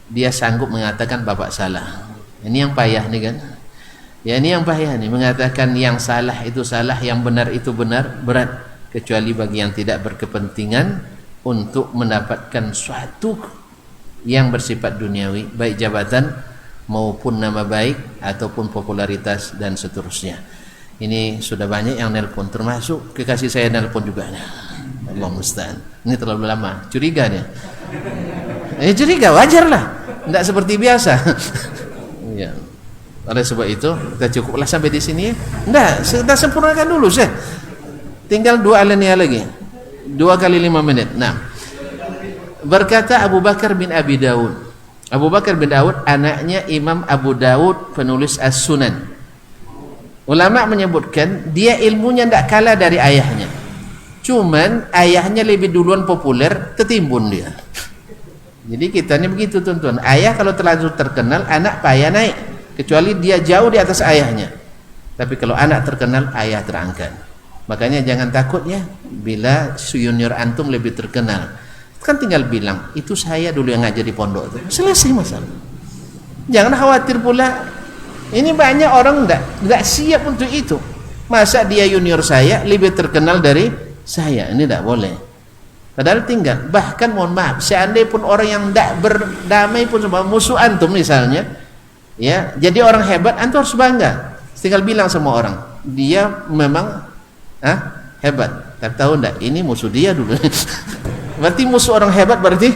dia sanggup mengatakan bapak salah. Ini yang payah nih kan. Ya ini yang payah nih, mengatakan yang salah itu salah, yang benar itu benar, berat. Kecuali bagi yang tidak berkepentingan untuk mendapatkan suatu yang bersifat duniawi, baik jabatan maupun nama baik ataupun popularitas dan seterusnya. Ini sudah banyak yang nelpon, termasuk kekasih saya nelpon juga. Allah musta'an. Ini terlalu lama, curiga dia. Curiga, wajar lah, tidak seperti biasa. Ya. Oleh sebab itu kita cukuplah sampai di sini. Enggak, kita sempurnakan dulu sih. Tinggal 2 alinea lagi. 2 kali 5 menit. Nah, berkata Abu Bakar bin Abi Daud. Abu Bakar bin Daud anaknya Imam Abu Daud, penulis As-Sunan. Ulama menyebutkan dia ilmunya tidak kalah dari ayahnya. Cuman ayahnya lebih duluan populer, ketimbun dia. Jadi kita ini begitu tuan-tuan. Ayah kalau terlalu terkenal, anak payah naik. Kecuali dia jauh di atas ayahnya. Tapi kalau anak terkenal, ayah terangkat. Makanya jangan takut ya bila junior antum lebih terkenal. Kan tinggal bilang, itu saya dulu yang ngajar di pondok itu. Selesai masalah. Jangan khawatir pula. Ini banyak orang enggak siap untuk itu. Masa dia junior saya lebih terkenal dari saya? Ini tidak boleh. Padahal tinggal, bahkan mohon maaf, seandainya pun orang yang tidak berdamai pun sama musuh antum misalnya, ya, jadi orang hebat, antum harus bangga. Tinggal bilang sama orang, dia memang hebat. Tapi tahu enggak, ini musuh dia dulu. Berarti musuh orang hebat, berarti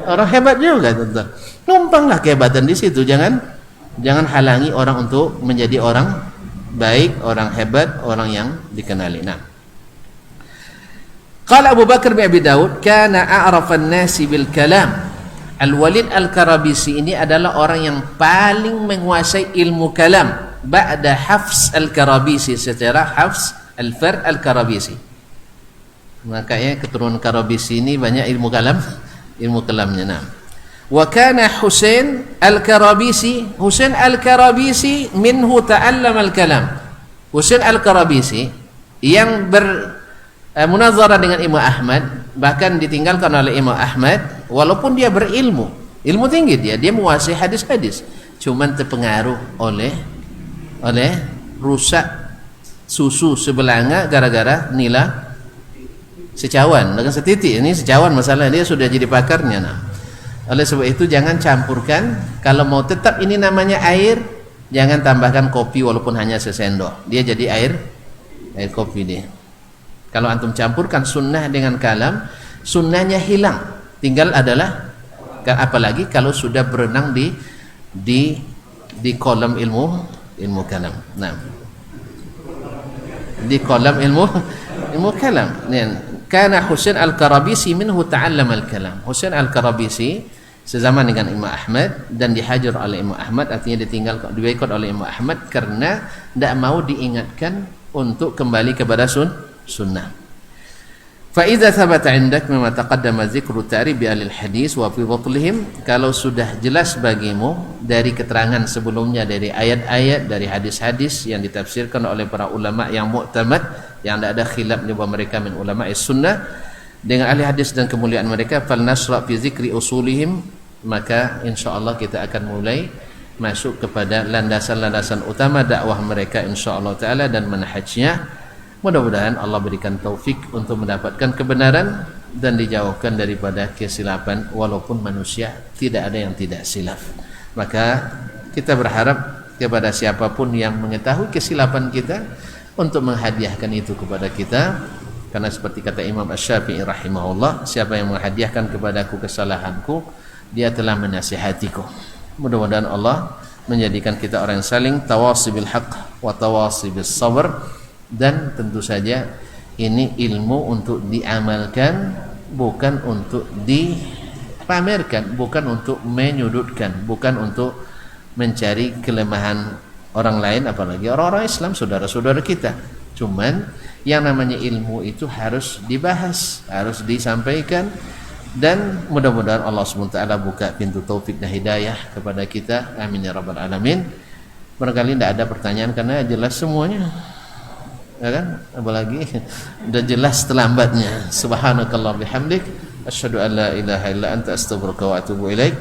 orang hebat juga, tentu. Numpanglah kehebatan di situ, jangan halangi orang untuk menjadi orang baik, orang hebat, orang yang dikenali. Nah, qala Abu Bakar bin Abi Daud, kana a'rafan nasi bil kalam. Al-Walid Al-Karabisi ini adalah orang yang paling menguasai ilmu kalam ba'da Hafs Al-Karabisi, setelah Hafs Al-Fard Al-Karabisi. Makanya keturunan Karabisi ini banyak ilmu kalamnya. Nah, wa kana Husain Al-Karabisi, Husain Al-Karabisi minhu ta'allam al-kalam. Husain Al-Karabisi yang munazarah dengan Imam Ahmad, bahkan ditinggalkan oleh Imam Ahmad, walaupun dia berilmu, ilmu tinggi, dia menguasai hadis-hadis, cuman terpengaruh oleh rusak susu sebelanga gara-gara nila secawan dengan setitik. Ini secawan masalah, dia sudah jadi pakarnya. Nah, oleh sebab itu jangan campurkan. Kalau mau tetap ini namanya air, jangan tambahkan kopi walaupun hanya sesendok, dia jadi air kopi dia. Kalau antum campurkan sunnah dengan kalam, sunnahnya hilang. Tinggal adalah, apalagi kalau sudah berenang di kolam ilmu kalam. Nah, di kolam ilmu kalam. Karena Husain Al-Karabisi minhu ta'allam al-kalam. Husain Al-Karabisi sezaman dengan Imam Ahmad dan dihajar oleh Imam Ahmad, artinya diboikot oleh Imam Ahmad karena tidak mau diingatkan untuk kembali kepada sunnah. Fa idza thabata 'indak mimma taqaddama dzikru ta'rib bi ahli hadis wa fi batlihim, kalau sudah jelas bagimu dari keterangan sebelumnya, dari ayat-ayat, dari hadis-hadis yang ditafsirkan oleh para ulama yang mu'tamad, yang tidak ada khilaf bahwa mereka min ulama'is sunnah, dengan ahli hadis dan kemuliaan mereka, fal nasra fi dzikri usulihim, maka insyaallah kita akan mulai masuk kepada landasan-landasan utama dakwah mereka insyaallah taala dan manhajnya. Mudah-mudahan Allah berikan taufik untuk mendapatkan kebenaran dan dijauhkan daripada kesilapan, walaupun manusia tidak ada yang tidak silaf. Maka kita berharap kepada siapapun yang mengetahui kesilapan kita untuk menghadiahkan itu kepada kita, karena seperti kata Imam Asy-Syafi'i rahimahullah, siapa yang menghadiahkan kepadaku kesalahanku, dia telah menasihatiku. Mudah-mudahan Allah menjadikan kita orang yang saling tawasi bil haqq wa tawasi bis sabr. Dan tentu saja ini ilmu untuk diamalkan, bukan untuk dipamerkan, bukan untuk menyudutkan, bukan untuk mencari kelemahan orang lain, apalagi orang-orang Islam, saudara-saudara kita. Cuman yang namanya ilmu itu harus dibahas, harus disampaikan, dan mudah-mudahan Allah SWT buka pintu taufik dan hidayah kepada kita. Amin ya rabbal alamin. Barangkali tidak ada pertanyaan karena jelas semuanya, ya kan? Apalagi udah jelas terlambatnya. Subhanakallah bihamdik, asyhadu an la ilaha illa anta, astaghfiruka wa atubu ilaik.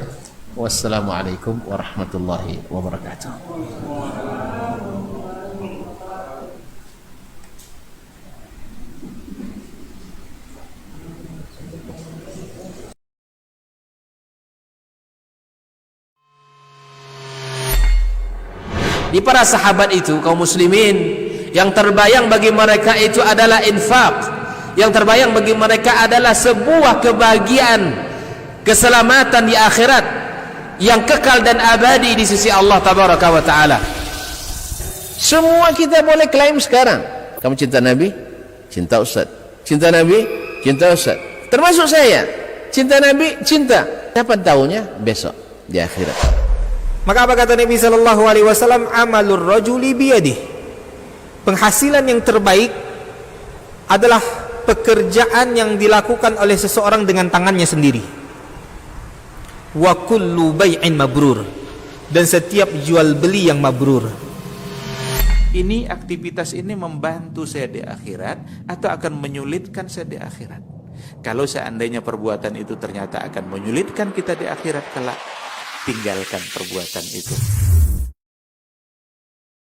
Wassalamualaikum warahmatullahi wabarakatuh. Di para sahabat itu kaum muslimin, yang terbayang bagi mereka itu adalah infak, yang terbayang bagi mereka adalah sebuah kebahagiaan, keselamatan di akhirat yang kekal dan abadi di sisi Allah tabaraka wa taala. Semua kita boleh klaim sekarang. Kamu cinta Nabi? Cinta Ustaz. Cinta Nabi? Cinta Ustaz. Termasuk saya. Cinta Nabi? Cinta. Kapan tahunya? Besok di akhirat. Maka apa kata Nabi sallallahu alaihi wasallam? Amalur rajuli biyadih. Penghasilan yang terbaik adalah pekerjaan yang dilakukan oleh seseorang dengan tangannya sendiri. Wa kullu bai'in mabrur. Dan setiap jual beli yang mabrur. Ini aktivitas ini membantu saya di akhirat atau akan menyulitkan saya di akhirat. Kalau seandainya perbuatan itu ternyata akan menyulitkan kita di akhirat kelak, tinggalkan perbuatan itu.